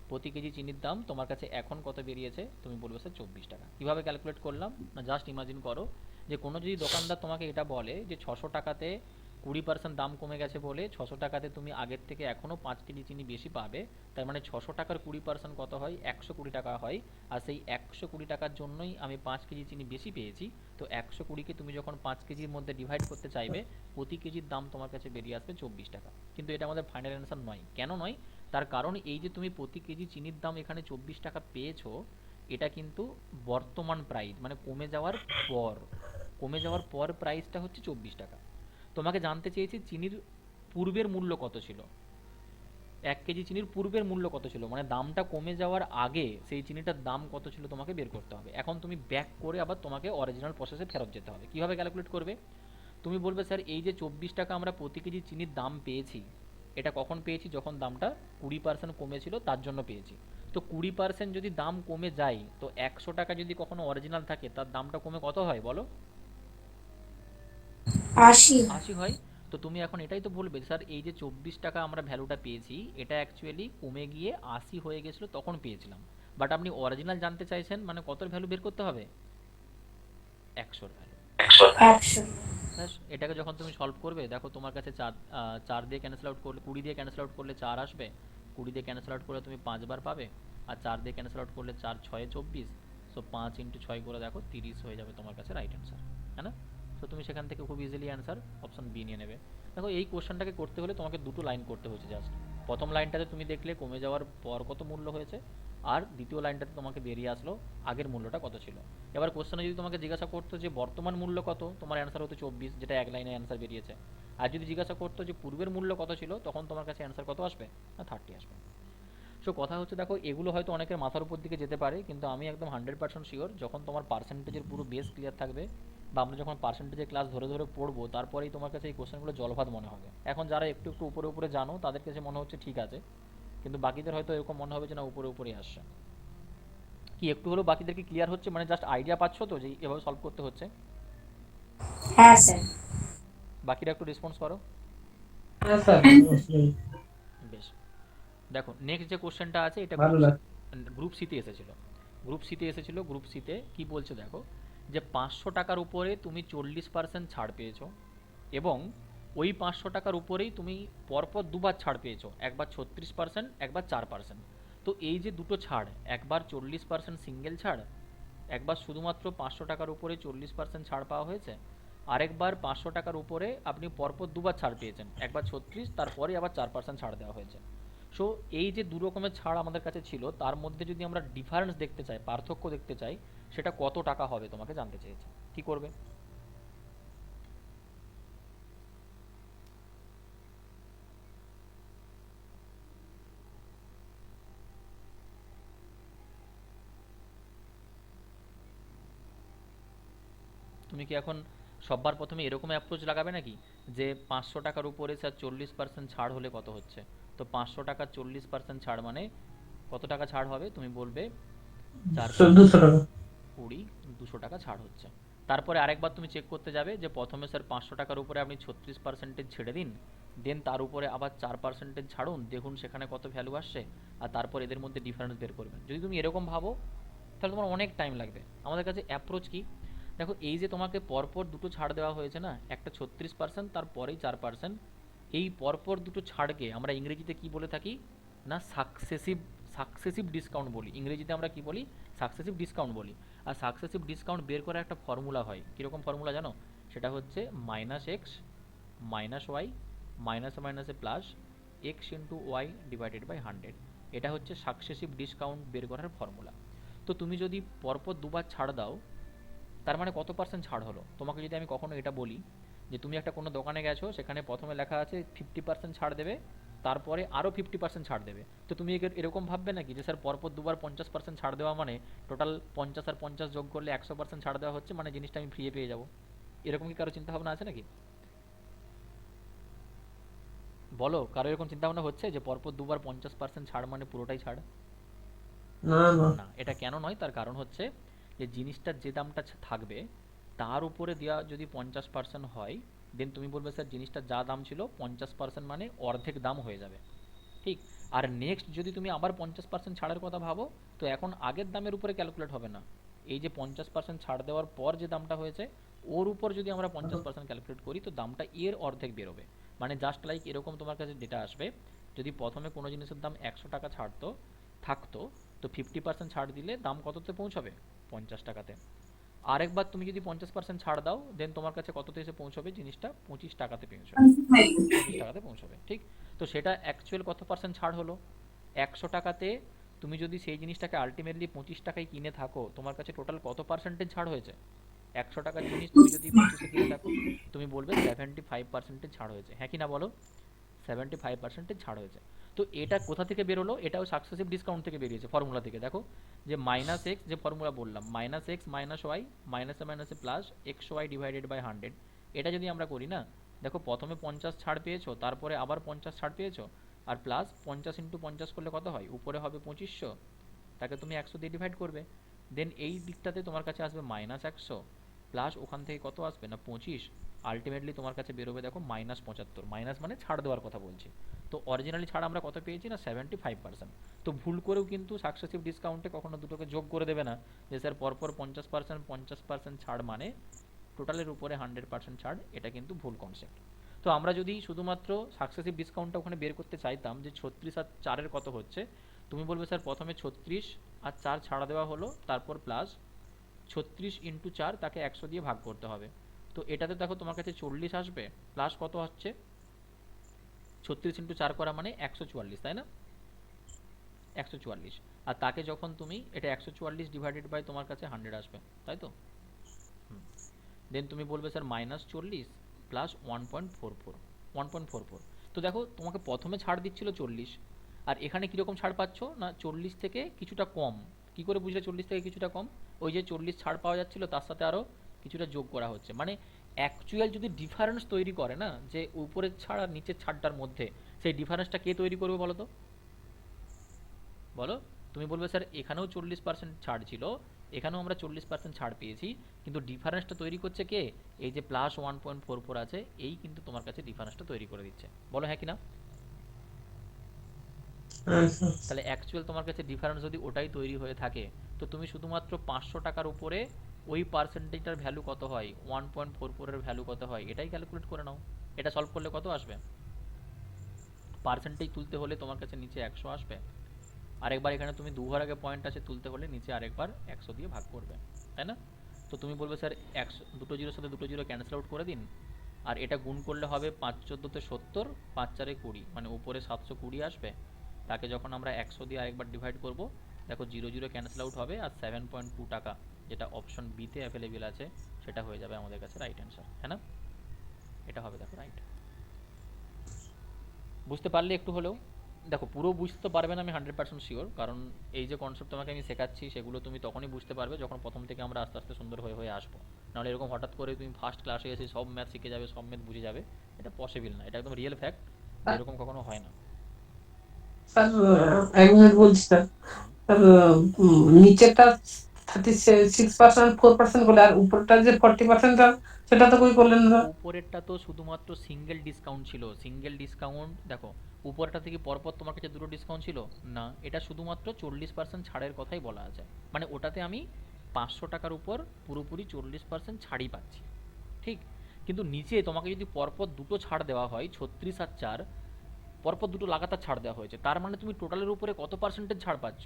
প্রতি কেজি চিনির দাম তোমার কাছে এখন কত বেরিয়েছে? তুমি বলবে স্যার 24 টাকা। কীভাবে ক্যালকুলেট করলাম? না জাস্ট ইমাজিন করো যে কোনো যদি দোকানদার তোমাকে এটা বলে যে 600 টাকাতে 20% দাম কমে গেছে বলে 600 টাকাতে তুমি আগের থেকে এখনও 5 কেজি চিনি বেশি পাবে। তার মানে 600 টাকার 20% কত হয়? 120 টাকা হয়। আর সেই 120 টাকার জন্যই আমি 5 কেজি চিনি বেশি পেয়েছি। তো 120কে তুমি যখন 5 কেজির মধ্যে ডিভাইড করতে চাইবে, প্রতি কেজির দাম তোমার কাছে বেরিয়ে আসবে 24 টাকা। কিন্তু এটা আমাদের ফাইনাল অ্যান্সার নয়। কেন নয়? তার কারণ এই যে তুমি প্রতি কেজি চিনির দাম এখানে 24 টাকা পেয়েছো, এটা কিন্তু বর্তমান প্রাইস, মানে কমে যাওয়ার পর প্রাইসটা হচ্ছে 24 টাকা। তোমাকে জানতে চেয়েছি চিনির পূর্বের মূল্য কত ছিল, 1 কেজি চিনির পূর্বের মূল্য কত ছিল, মানে দামটা কমে যাওয়ার আগে সেই চিনিটার দাম কত ছিল তোমাকে বের করতে হবে। এখন তুমি ব্যাক করে আবার তোমাকে অরিজিনাল প্রসেসে ফেরত যেতে হবে। কীভাবে ক্যালকুলেট করবে? তুমি বলবে স্যার এই যে 24 টাকা আমরা প্রতি কেজি চিনির দাম পেয়েছি, এটা কখন পেয়েছি? যখন দামটা 20% কমেছিল তার জন্য পেয়েছি। তো 20% যদি দাম কমে যায়, তো 100 টাকা যদি কখনো অরিজিনাল থাকে, তার দামটা কমে কত হয় বলো? 80। 80 হয়। তো তুমি এখন এটাই তো বলবে স্যার এই যে 24 টাকা আমরা ভ্যালুটা পেয়েছি, এটা অ্যাকচুয়ালি কমে গিয়ে 80 হয়ে গেছিলো, তখন পেয়েছিলাম। বাট আপনি অরিজিনাল জানতে চাইছেন, মানে কতর ভ্যালু বের করতে হবে? 100-র ভ্যালু। 100। ব্যাস, এটাকে যখন তুমি সলভ করবে, দেখো তোমার কাছে 4 দিয়ে ক্যান্সেল আউট করলে, 20 দিয়ে ক্যান্সেল আউট করলে 4 আসবে। 20 দিয়ে ক্যান্সেল আউট করলে তুমি 5 বার পাবে। আর 4 দিয়ে ক্যান্সেল আউট করলে 4 6 24। সো 5 × 6 করে দেখো 30 হয়ে যাবে তোমার কাছে রাইট অ্যান্সার, হ্যাঁ না? সো তুমি সেখান থেকে খুব ইজিলি অ্যান্সার অপশন বি নিয়ে নেবে। দেখো এই কোশ্চেনটাকে করতে হলে তোমাকে দুটো লাইন করতে হয়েছে জাস্ট। প্রথম লাইনটাতে তুমি দেখলে কমে যাওয়ার পর কত মূল্য হয়েছে, আর দ্বিতীয় লাইনটাতে তোমাকে বেরিয়ে আসলো আগের মূল্যটা কত ছিল। এবার কোশ্চেনে যদি তোমাকে জিজ্ঞাসা করতো যে বর্তমান মূল্য কত, তোমার অ্যান্সার হতো 24, যেটা এক লাইনে অ্যান্সার বেরিয়েছে। আর যদি জিজ্ঞাসা করতো যে পূর্বের মূল্য কত ছিল, তখন তোমার কাছে অ্যান্সার কত আসবে? না 30 আসবে। সো কথা হচ্ছে, দেখো এগুলো হয়তো অনেকের মাথার উপর দিকে যেতে পারে, কিন্তু আমি একদম 100% শিওর যখন তোমার পার্সেন্টেজের পুরো বেস ক্লিয়ার থাকবে, বা আমরা যখন পার্সেন্টেজের ক্লাস ধরে ধরে পড়বো, তারপরেই তোমার কাছে এই কোশ্চেনগুলো জলভাত মনে হবে। এখন যারা একটু একটু উপরে উপরে জানো, তাদের কাছে মনে হচ্ছে ঠিক আছে, কিন্তু বাকিদের হয়তো এরকম মনে হবে যে না উপরে উপরেই আসছে। কি একটু হলেও বাকিদেরকে ক্লিয়ার হচ্ছে? মানে জাস্ট আইডিয়া পাচ্ছ তো যে এভাবে সলভ করতে হচ্ছে? হ্যাঁ স্যার। বাকিরা একটু রেসপন্স করো। হ্যাঁ স্যার, বেশ, দেখো নেক্সট যে কোশ্চেনটা আছে, এটা ভালো লাগছে। গ্রুপ সিতে এসেছিল। গ্রুপ সিতে কি বলছে দেখো, যে 500 টাকার উপরে তুমি 40% ছাড় পেয়েছো, এবং ওই 500 টাকার উপরেই তুমি পরপর দুবার ছাড় পেয়েছো, একবার 36%, একবার 4%। তো এই যে দুটো ছাড়, একবার 40% সিঙ্গেল ছাড়, একবার শুধুমাত্র 500 টাকার উপরে 40% ছাড় পাওয়া হয়েছে, আরেকবার 500 টাকার উপরে আপনি পরপর দুবার ছাড় পেয়েছেন, একবার 36, তারপরে আবার 4% ছাড় দেওয়া হয়েছে। সো এই যে দু রকমের ছাড় আমাদের কাছে ছিল, তার মধ্যে যদি আমরা ডিফারেন্স দেখতে চাই, পার্থক্য দেখতে চাই, সেটা কত টাকা হবে তোমাকে জানতে চেয়েছে। কি করবে? তুমি কি এখন সবার প্রথমে এরকম অ্যাপ্রোচ লাগাবে নাকি, যে 500 টাকার উপরে স্যার 40% ছাড় হলে কত হচ্ছে? তো 500 টাকা 40% ছাড় মানে কত টাকা ছাড় হবে? তুমি বলবে 4 1400 টাকা। 20, 200 টাকা ছাড় হচ্ছে। তারপরে আরেকবার তুমি চেক করতে যাবে যে প্রথমে স্যার 500 টাকার উপরে আপনি 36% ছেড়ে দিন, দেন তার উপরে আবার 4% ছাড়ুন, দেখুন সেখানে কত ভ্যালু আসছে, আর তারপর এদের মধ্যে ডিফারেন্স বের করবেন। যদি তুমি এরকম ভাবো, তাহলে তোমার অনেক টাইম লাগবে। আমাদের কাছে অ্যাপ্রোচ কি, দেখো এই যে তোমাকে পরপর দুটো ছাড় দেওয়া হয়েছে না, একটা 36%, তারপরেই 4%, এই পরপর দুটো ছাড়কে আমরা ইংরেজিতে কি বলে থাকি না সাকসেসিভ ডিসকাউন্ট বলি। ইংরেজিতে আমরা কি বলি? সাকসেসিভ ডিসকাউন্ট বলি। আর সাকসেসিভ ডিসকাউন্ট বের করার একটা ফর্মুলা হয়। কীরকম ফর্মুলা জানো? সেটা হচ্ছে -x -y মাইনাসে মাইনাসে plus x × y divided by 100। এটা হচ্ছে সাকসেসিভ ডিসকাউন্ট বের করার ফর্মুলা। তো তুমি যদি পরপর দুবার ছাড় দাও, তার মানে কত পার্সেন্ট ছাড় হলো? তোমাকে যদি আমি কখনো এটা বলি যে তুমি একটা কোনো দোকানে গেছো, সেখানে প্রথমে লেখা আছে 50% ছাড় দেবে, তারপরে আরও 50% ছাড় দেবে, তো তুমি এরকম ভাববে নাকি যে স্যার পরপর দুবার 50% ছাড় দেওয়া মানে টোটাল 50 আর 50 যোগ করলে 100% ছাড় দেওয়া হচ্ছে, মানে জিনিসটা আমি ফ্রি পেয়ে যাবো? এরকম কি কারো চিন্তা ভাবনা আছে নাকি? বলো, কারো এরকম চিন্তা ভাবনা হচ্ছে যে পরপর দুবার 50% ছাড় মানে পুরোটাই ছাড়? না না, না, এটা কেন নয়, তার কারণ হচ্ছে যে জিনিসটার যে দামটা থাকবে, তার উপরে দেওয়া যদি 50% হয়, দেন তুমি বলবে স্যার জিনিসটার যা দাম ছিল 50% মানে অর্ধেক দাম হয়ে যাবে, ঠিক? আর নেক্সট যদি তুমি আবার 50% ছাড়ের কথা ভাবো, তো এখন আগের দামের উপরে ক্যালকুলেট হবে না, এই যে 50% ছাড় দেওয়ার পর যে দামটা হয়েছে ওর উপর যদি আমরা 50% ক্যালকুলেট করি তো দামটা এর অর্ধেক বেরোবে। মানে জাস্ট লাইক এরকম তোমার কাছে ডেটা আসবে, যদি প্রথমে কোনো জিনিসের দাম 100 টাকা থাকতো, তো 50% ছাড় দিলে দাম কততে পৌঁছাবে? 50 টাকাতে। আরেকবার তুমি যদি 50% ছাড় দাও, দেন তোমার কাছে কততে এসে পৌঁছবে জিনিসটা? 25 টাকাতে পৌঁছবে। 25 টাকাতে পৌঁছবে, ঠিক। তো সেটা অ্যাকচুয়াল কত পার্সেন্ট ছাড় হলো? 100 টাকাতে তুমি যদি সেই জিনিসটাকে আলটিমেটলি 25 টাকায় কিনে থাকো, তোমার কাছে টোটাল কত পার্সেন্টেজ ছাড় হয়েছে? 100 টাকার জিনিস তুমি যদি 25-এ কিনে থাকো, তুমি বলবে 75% ছাড় হয়েছে, হ্যাঁ কি না বলো? 75% ছাড় হয়েছে। তো এটা কোথা থেকে বেরোলো? এটাও সাকসেসিভ ডিসকাউন্ট থেকে বেরিয়েছে, ফর্মুলা থেকে। দেখো যে মাইনাস এক্স, যে ফর্মুলা বললাম, মাইনাস এক্স মাইনাস ওয়াই, মাইনাসে মাইনাসে plus X Y divided by 100, এটা যদি আমরা করি না, দেখো প্রথমে 50 ছাড় পেয়েছো, তারপরে আবার 50 ছাড় পেয়েছো, আর প্লাস 50 ইন্টু 50 করলে কত হয়? উপরে হবে 2500, তাকে তুমি 100 দিয়ে ডিভাইড করবে। দেন এই দিকটাতে তোমার কাছে আসবে মাইনাস 100, প্লাস ওখান থেকে কত আসবে না 25, আলটিমেটলি তোমার কাছে বেরোবে দেখো -75। মাইনাস মানে ছাড় দেওয়ার কথা বলছি। তো অরিজিনালি ছাড় আমরা কত পেয়েছি না 75%। তো ভুল করেও কিন্তু সাকসেসিভ ডিসকাউন্টে কখনো দুটোকে যোগ করে দেবে না যে স্যার পরপর 50% ছাড় মানে টোটালের উপরে 100% ছাড়, এটা কিন্তু ভুল কনসেপ্ট। তো আমরা যদি শুধুমাত্র সাকসেসিভ ডিসকাউন্টটা ওখানে বের করতে চাইতাম যে 36 আর 4-এর কত হচ্ছে, তুমি বলবে স্যার প্রথমে 36 আর 4 ছাড়া দেওয়া হলো, তারপর প্লাস 36 ইন্টু 4, তাকে 100 দিয়ে ভাগ করতে হবে। তো এটাতে দেখো তোমার কাছে 40 আসবে, প্লাস কত হচ্ছে? 36 ইন্টু 4 করা মানে 144, তাই না? 144। আর তাকে যখন তুমি এটা 144 ডিভাইডেড বাই তোমার কাছে 100 আসবে, তাই তো? দেন তুমি বলবে স্যার -40 প্লাস 1.44। তো দেখো তোমাকে প্রথমে ছাড় দিচ্ছিল 40, আর এখানে কীরকম ছাড় পাচ্ছ না 40 থেকে কিছুটা কম। কি করে বুঝলে 40 থেকে কিছুটা কম? ওই যে 40 ছাড় পাওয়া যাচ্ছিল, তার সাথে আরও কিছুটা যোগ করা হচ্ছে। মানে অ্যাকচুয়াল যদি ডিফারেন্স তৈরি করে না, যে উপরের ছাড় আর নিচের ছাড়টার মধ্যে, সেই ডিফারেন্সটা কে তৈরি করবে বলো তো? বলো। তুমি বলবে স্যার এখানেও 40% ছাড় ছিল, এখানেও আমরা 40% ছাড় পেয়েছি, কিন্তু ডিফারেন্সটা তৈরি করছে কে? এই যে প্লাস 1.44 আছে, এই কিন্তু তোমার কাছে ডিফারেন্সটা তৈরি করে দিচ্ছে। বলো হ্যাঁ কি না? তাহলে অ্যাকচুয়াল তোমার কাছে ডিফারেন্স যদি ওটাই তৈরি হয়ে থাকে, তো তুমি শুধুমাত্র 500 টাকার উপরে ওই পার্সেন্টেজটার ভ্যালু কত হয়, 1.44 এর ভ্যালু কত হয়, এটাই ক্যালকুলেট করে নাও। এটা সলভ করলে কত আসবে? পার্সেন্টেজ তুলতে হলে তোমার কাছে নিচে 100 আসবে, আরেকবার এখানে তুমি দুঘর আগে পয়েন্ট আছে তুলতে হলে নিচে আরেকবার 100 দিয়ে ভাগ করবে, তাই না? তো তুমি বলবে স্যার 100, দুটো জিরোর সাথে দুটো জিরো ক্যান্সেল আউট করে দিন, আর এটা গুণ করলে হবে 5×14 = 70, 5×4 = 20, মানে উপরে 720 আসবে। তাকে যখন আমরা 100 দিয়ে আরেকবার ডিভাইড করব, দেখো 0 0 ক্যান্সেল আউট হবে, আর 7.2 টাকা, যেটা অপশন বিতে অ্যাভেলেবেল আছে, সেটা হয়ে যাবে আমাদের কাছে রাইট অ্যান্সার, হ্যাঁ না? এটা হবে দেখো রাইট। বুঝতে পারলে একটু হলেও? দেখো পুরো বুঝতে পারবে না আমি 100% শিওর, কারণ এই যে কনসেপ্ট তোমাকে আমি শেখাচ্ছি সেগুলো তুমি তখনই বুঝতে পারবে যখন প্রথম থেকে আমরা আস্তে আস্তে সুন্দর হয়ে হয়ে আসবো। নাহলে এরকম হঠাৎ করে তুমি ফার্স্ট ক্লাসে এসে সব ম্যাথ শিখে যাবে, সব ম্যাথ বুঝে যাবে, এটা পসিবল না। এটা একদম রিয়েল ফ্যাক্ট, এরকম কখনো হয় না। স্যার এক মিনিট বলছি স্যার। স্যার নিচেরটা 36% 4% বলে, আর উপরটা যে 40% সেটা তো কই করলেন না? উপরেরটা তো শুধুমাত্র সিঙ্গেল ডিসকাউন্ট ছিল, সিঙ্গেল ডিসকাউন্ট। দেখো উপরটা থেকে পরপর তোমার কাছে দুটো ডিসকাউন্ট ছিল না, এটা শুধুমাত্র 40% ছাড়ের কথাই বলা আছে। মানে ওটাতে আমি 500 টাকার উপর পুরোপুরি 40% ছাড়ই পাচ্ছি, ঠিক। কিন্তু নিচে তোমাকে যদি পরপর দুটো ছাড় দেওয়া হয়, 36 আর 4, পরপর দুটো লাগাতার ছাড় দেওয়া হয়েছে, তার মানে তুমি টোটালের উপরে কত পার্সেন্টেজ ছাড় পাচ্ছ?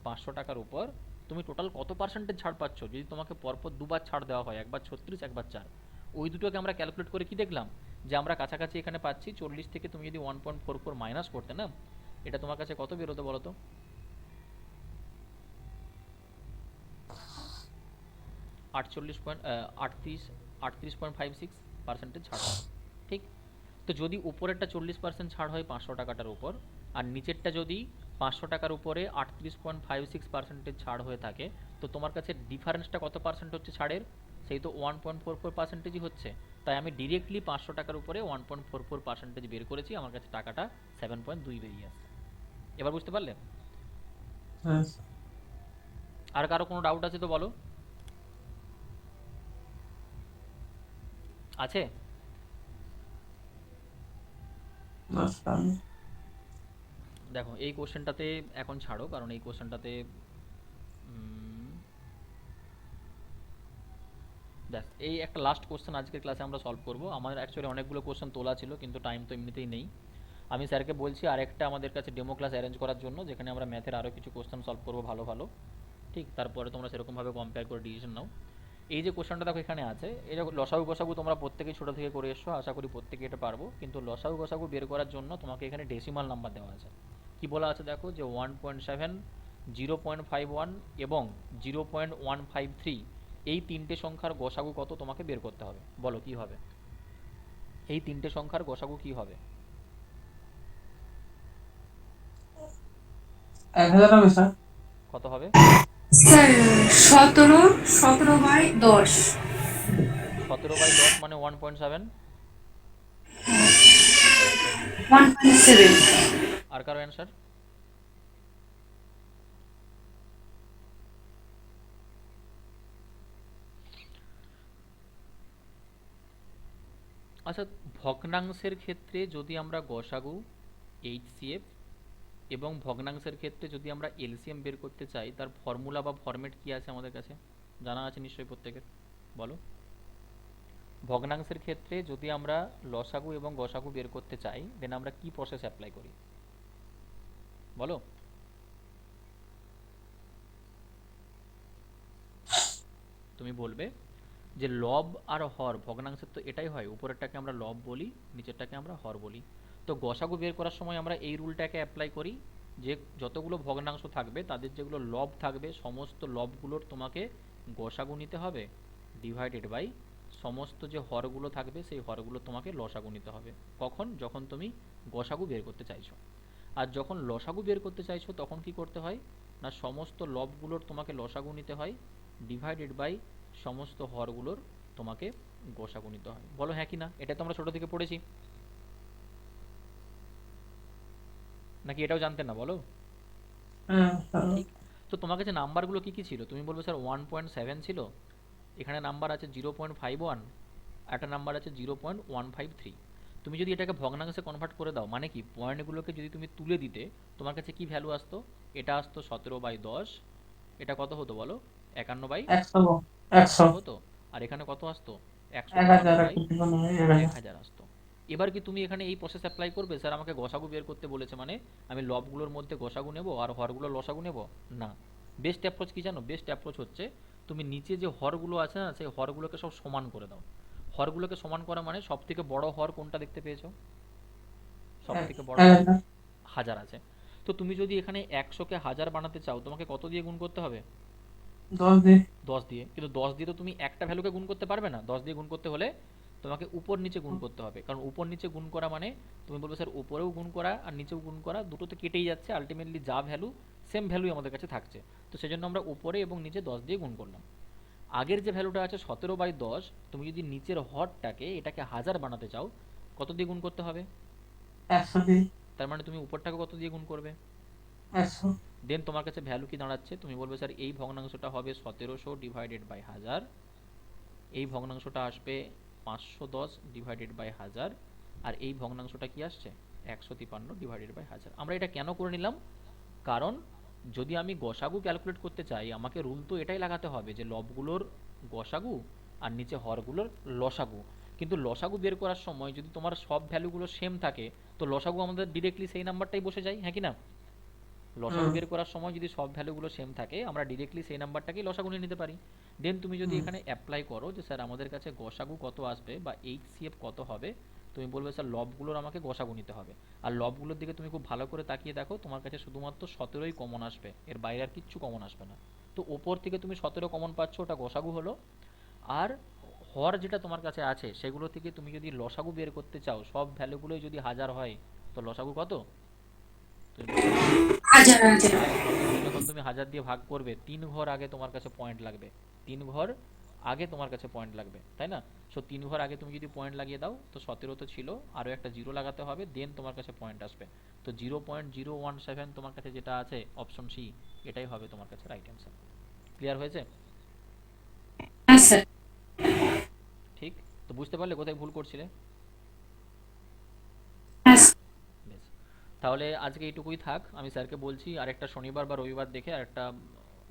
500 টাকার উপর তুমি টোটাল কত পার্সেন্টেজ ছাড় পাচ্ছ যদি তোমাকে পরপর দুবার ছাড় দেওয়া হয়, একবার 36 একবার 4? ওই দুটোকে আমরা ক্যালকুলেট করে কি দেখলাম, যে আমরা কাছাকাছি এখানে পাচ্ছি 40 থেকে তুমি যদি 1.44 মাইনাস করতে না, এটা তোমার কাছে কত বেরোতো বলো তো? 38.56% ছাড় হয়, ঠিক। তো যদি উপরেরটা 40% ছাড় হয় 500 টাকাটার উপর, আর নিচেরটা যদি 500 টাকার উপরে 38.56% ছাড় হয়ে থাকে, তো তোমার কাছে ডিফারেন্সটা কত পার্সেন্ট হচ্ছে ছাড়ের? সেই তো 1.44%ই হচ্ছে। তাই আমি ডিরেক্টলি 500 টাকার উপরে 1.44% বের করেছি, আমার কাছে টাকাটা 7.2 বেরিয়ে আসছে। এবার বুঝতে পারলে? হ্যাঁ। আর কারো কোনো ডাউট আছে তো বলো। আছে? না স্যার। দেখো এই কোশ্চেনটাতে এখন ছাড়ো, কারণ এই কোশ্চেনটাতে ব্যাস, এই একটা লাস্ট কোশ্চেন আজকের ক্লাসে আমরা সলভ করব। আমাদের অ্যাকচুয়ালি অনেকগুলো কোশ্চেন তোলা ছিল, কিন্তু টাইম তো এমনিতেই নেই। আমি স্যারকে বলছি আরেকটা আমাদের কাছে ডেমো ক্লাস অ্যারেঞ্জ করার জন্য, যেখানে আমরা ম্যাথের আরও কিছু কোশ্চেন সলভ করবো ভালো ভালো। ঠিক, তারপরে তোমরা সেরকমভাবে কম্পেয়ার করে ডিসিশন নাও। এই যে কোশ্চেনটা দেখো এখানে আছে, এটা লসাগু গসাগু তোমরা প্রত্যেকেই ছোটো থেকে করে এসছো, আশা করি প্রত্যেকে এটা পারবো। কিন্তু লসাগু গসাগু বের করার জন্য তোমাকে এখানে ডেসিমাল নাম্বার দেওয়া আছে। কি বলা আছে দেখো, যে 1.7, 0.51 এবং 0.153, এই তিনটে সংখ্যার গসাগু কত তোমাকে বের করতে হবে। বলো কি হবে, এই তিনটে সংখ্যার গসাগু কি হবে? 1000 হবে স্যার। কত হবে? স্যার 17/10। 17/10 মানে 1.7। 1.7। আর কারো অ্যান্সার? আচ্ছা, ভগ্নাংশের ক্ষেত্রে যদি আমরা গসাগু, এইচসিএফ এবং ভগ্নাংশের ক্ষেত্রে যদি আমরা এলসিএম বের করতে চাই, তার ফর্মুলা বা ফরম্যাট কি আছে আমাদের কাছে? জানা আছে নিশ্চয়ই প্রত্যেকের, বলো। ভগ্নাংশের ক্ষেত্রে যদি আমরা লসাগু এবং গসাগু বের করতে চাই, দেন আমরা কি প্রসেস অ্যাপ্লাই করি, বলো। তুমি বলবে যে লব আর হর, ভগ্নাংশের তো এটাই হয়, উপরেরটাকে আমরা লব বলি, নিচেরটাকে আমরা হর বলি। তো গসাগু বের করার সময় আমরা এই রুলটাকে অ্যাপ্লাই করি, যে যতগুলো ভগ্নাংশ থাকবে তাদের যেগুলো লব থাকবে, সমস্ত লবগুলোর তোমাকে গসাগু নিতে হবে, ডিভাইডেড বাই সমস্ত যে হরগুলো থাকবে সেই হরগুলো তোমাকে লসাগু নিতে হবে। কখন? যখন তুমি গসাগু বের করতে চাইছো। আর যখন লসাগু বের করতে চাইছো তখন কি করতে হয় না, সমস্ত লবগুলোর তোমাকে লসাগু নিতে হয়, ডিভাইডেড বাই সমস্ত হরগুলোর তোমাকে গসাগু নিতে হয়। বলো হ্যাঁ কি না? এটা তো আমরা ছোট থেকে পড়েছি, নাকি এটাও জানতেন না? বলো। হ্যাঁ স্যার। ঠিক, তো তোমার কাছে নাম্বারগুলো কি কি ছিল? তুমি বলবে স্যার 1.7 ছিল, এখানে নাম্বার আছে 0.51, একটা নাম্বার আছে 0.153। তুমি যদি এটাকে ভগ্নাংশে কনভার্ট করে দাও, মানে কি, পয়েন্টগুলোকে যদি তুমি তুলে দিতে, তোমার কাছে কি ভ্যালু আসতো? এটা আসতো 17/10, এটা কত হতো বলো? 51/100 100 হতো। আর এখানে কত আসতো? 1000 153/1000 আসতো। এবার কি তুমি এখানে এই প্রসেস অ্যাপ্লাই করবে, স্যার আমাকে গসাগু বের করতে বলেছে মানে আমি লবগুলোর মধ্যে গসাগু নেব আর হরগুলো লসাগু নেব? না। বেস্ট অ্যাপ্রোচ কি জানো? বেস্ট অ্যাপ্রোচ হচ্ছে তুমি নিচে যে হরগুলো আছে না, সেই হরগুলোকে সব সমান করে দাও। হরগুলোকে সমান করা মানে সব থেকে বড় হর কোনটা দেখতে পেয়েছো? সব থেকে বড় হর 1000 আছে। তো তুমি যদি এখানে 100কে 1000 বানাতে চাও, তোমাকে কত দিয়ে গুণ করতে হবে? 10 দিয়ে। 10 দিয়ে। কিন্তু 10 দিয়ে তো তুমি একটা ভ্যালুকে গুণ করতে পারবে না। 10 দিয়ে গুণ করতে হলে তোমাকে উপর নিচে গুণ করতে হবে, কারণ উপর নিচে গুণ করা মানে তুমি বলবে স্যার উপরেও গুণ করা আর নিচেও গুণ করা, দুটো তো কেটেই যাচ্ছে, আলটিমেটলি যা ভ্যালু সেম ভ্যালুই আমাদের কাছে থাকছে। তো সেজন্য আমরা উপরে এবং নিচে 10 দিয়ে গুণ করলাম। আগের যে ভ্যালুটা আছে 17/10, তুমি যদি নিচের হরটাকে এটাকে 1000 বানাতে চাও, কত দিয়ে গুণ করতে হবে? 100 দিয়ে। তার মানে তুমি উপরটাকে কত দিয়ে গুণ করবে? 100। দেন তোমার কাছে ভ্যালু কি দাঁড়াচ্ছে? তুমি বলবে স্যার এই ভগ্নাংশটা হবে 1700 ডিভাইডেড বাই 1000, এই ভগ্নাংশটা আসবে 510 ডিভাইডেড বাই 1000, আর এই ভগ্নাংশটা কি আসছে? 153 ডিভাইডেড বাই 1000। আমরা এটা কেন করে নিলাম? কারণ যদি আমি গসাগু ক্যালকুলেট করতে চাই, আমাকে রুল তো এটাই লাগাতে হবে যে লবগুলোর গসাগু আর নিচে হরগুলোর লসাগু। কিন্তু লসাগু বের করার সময় যদি তোমার সব ভ্যালুগুলো সেম থাকে, তো লসাগু আমাদের ডিরেক্টলি সেই নাম্বারটাই বসে যায়, হ্যাঁ কি না? লসাগু বের করার সময় যদি সব ভ্যালুগুলো সেম থাকে, আমরা ডিরেক্টলি সেই নাম্বারটাকেই লসাগু নিয়ে নিতে পারি। দেন তুমি যদি এখানে অ্যাপ্লাই করো যে স্যার আমাদের কাছে গসাগু কত আসবে বা এইচসিএফ কত হবে, তুমি বলবে স্যার লবগুলোর আমাকে গসাগু নিতে হবে। আর লবগুলোর দিকে তুমি খুব ভালো করে তাকিয়ে দেখো, তোমার কাছে শুধুমাত্র 17ই কমন আসবে, এর বাইরে আর কিচ্ছু কমন আসবে না। তো ওপর থেকে তুমি 17 কমন পাচ্ছ, ওটা গসাগু হলো। আর হর যেটা তোমার কাছে আছে সেগুলো থেকে তুমি যদি লসাগু বের করতে চাও, সব ভ্যালুগুলোই যদি 1000 হয়, তো লসাগু কত? তুমি বলবে 1000। যখন তুমি 1000 দিয়ে ভাগ করবে, 3 ঘর আগে তোমার কাছে পয়েন্ট লাগবে, 3 ঘর আগে তোমার কাছে পয়েন্ট লাগবে, তাই না? সো 3 ঘর আগে তুমি যদি পয়েন্ট লাগিয়ে দাও, তো 17 তো ছিল, আরও একটা জিরো লাগাতে হবে, দেন তোমার কাছে পয়েন্ট আসবে। তো 0.017 তোমার কাছে যেটা আছে অপশন সি, এটাই হবে তোমার কাছে রাইট অ্যান্সার। ক্লিয়ার হয়েছে? হ্যাঁ স্যার। ঠিক, তো বুঝতে পারলে কোথায় ভুল করছিলে? হ্যাঁ স্যার। বেশ, তাহলে আজকে এইটুকুই থাক। আমি স্যারকে বলছি আরেকটা শনিবার বা রবিবার দেখে আরেকটা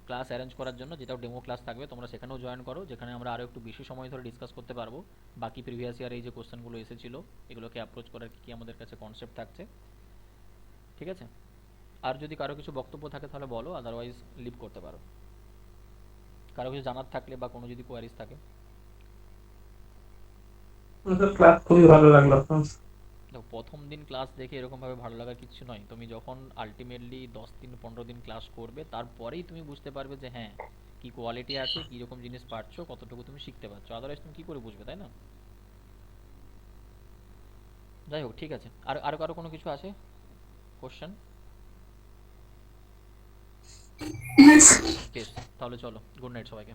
ক্লাস অ্যারেঞ্জ করার জন্য, যেটাও ডেমো ক্লাস থাকবে, তোমরা সেখানেও জয়েন করো, যেখানে আমরা আরও একটু বেশি সময় ধরে ডিসকাস করতে পারবো বাকি প্রিভিয়াস ইয়ার এই যে কোশ্চেনগুলো এসেছিলো এগুলোকে অ্যাপ্রোচ করার কী আমাদের কাছে কনসেপ্ট থাকছে। ঠিক আছে, আর যদি কারো কিছু বক্তব্য থাকে তাহলে বলো, আদারওয়াইজ লিভ করতে পারো। কারো কিছু জানার থাকলে বা কোনো যদি কোয়ারিজ থাকে। ক্লাস খুবই ভালো লাগলো। দেখো, প্রথম দিন ক্লাস দেখে এরকমভাবে ভালো লাগার কিছু নয়, তুমি যখন আলটিমেটলি 10 দিন 15 দিন ক্লাস করবে তারপরেই তুমি বুঝতে পারবে যে হ্যাঁ কি কোয়ালিটি আছে, কীরকম জিনিস পারছো, কতটুকু তুমি শিখতে পারছো, আদারওয়াইজ তুমি কী করে বুঝবে, তাই না? যাই হোক, ঠিক আছে। আর আর কারো কোনো কিছু আছে কোশ্চেন? বেশ, তাহলে চলো, গুড নাইট সবাইকে।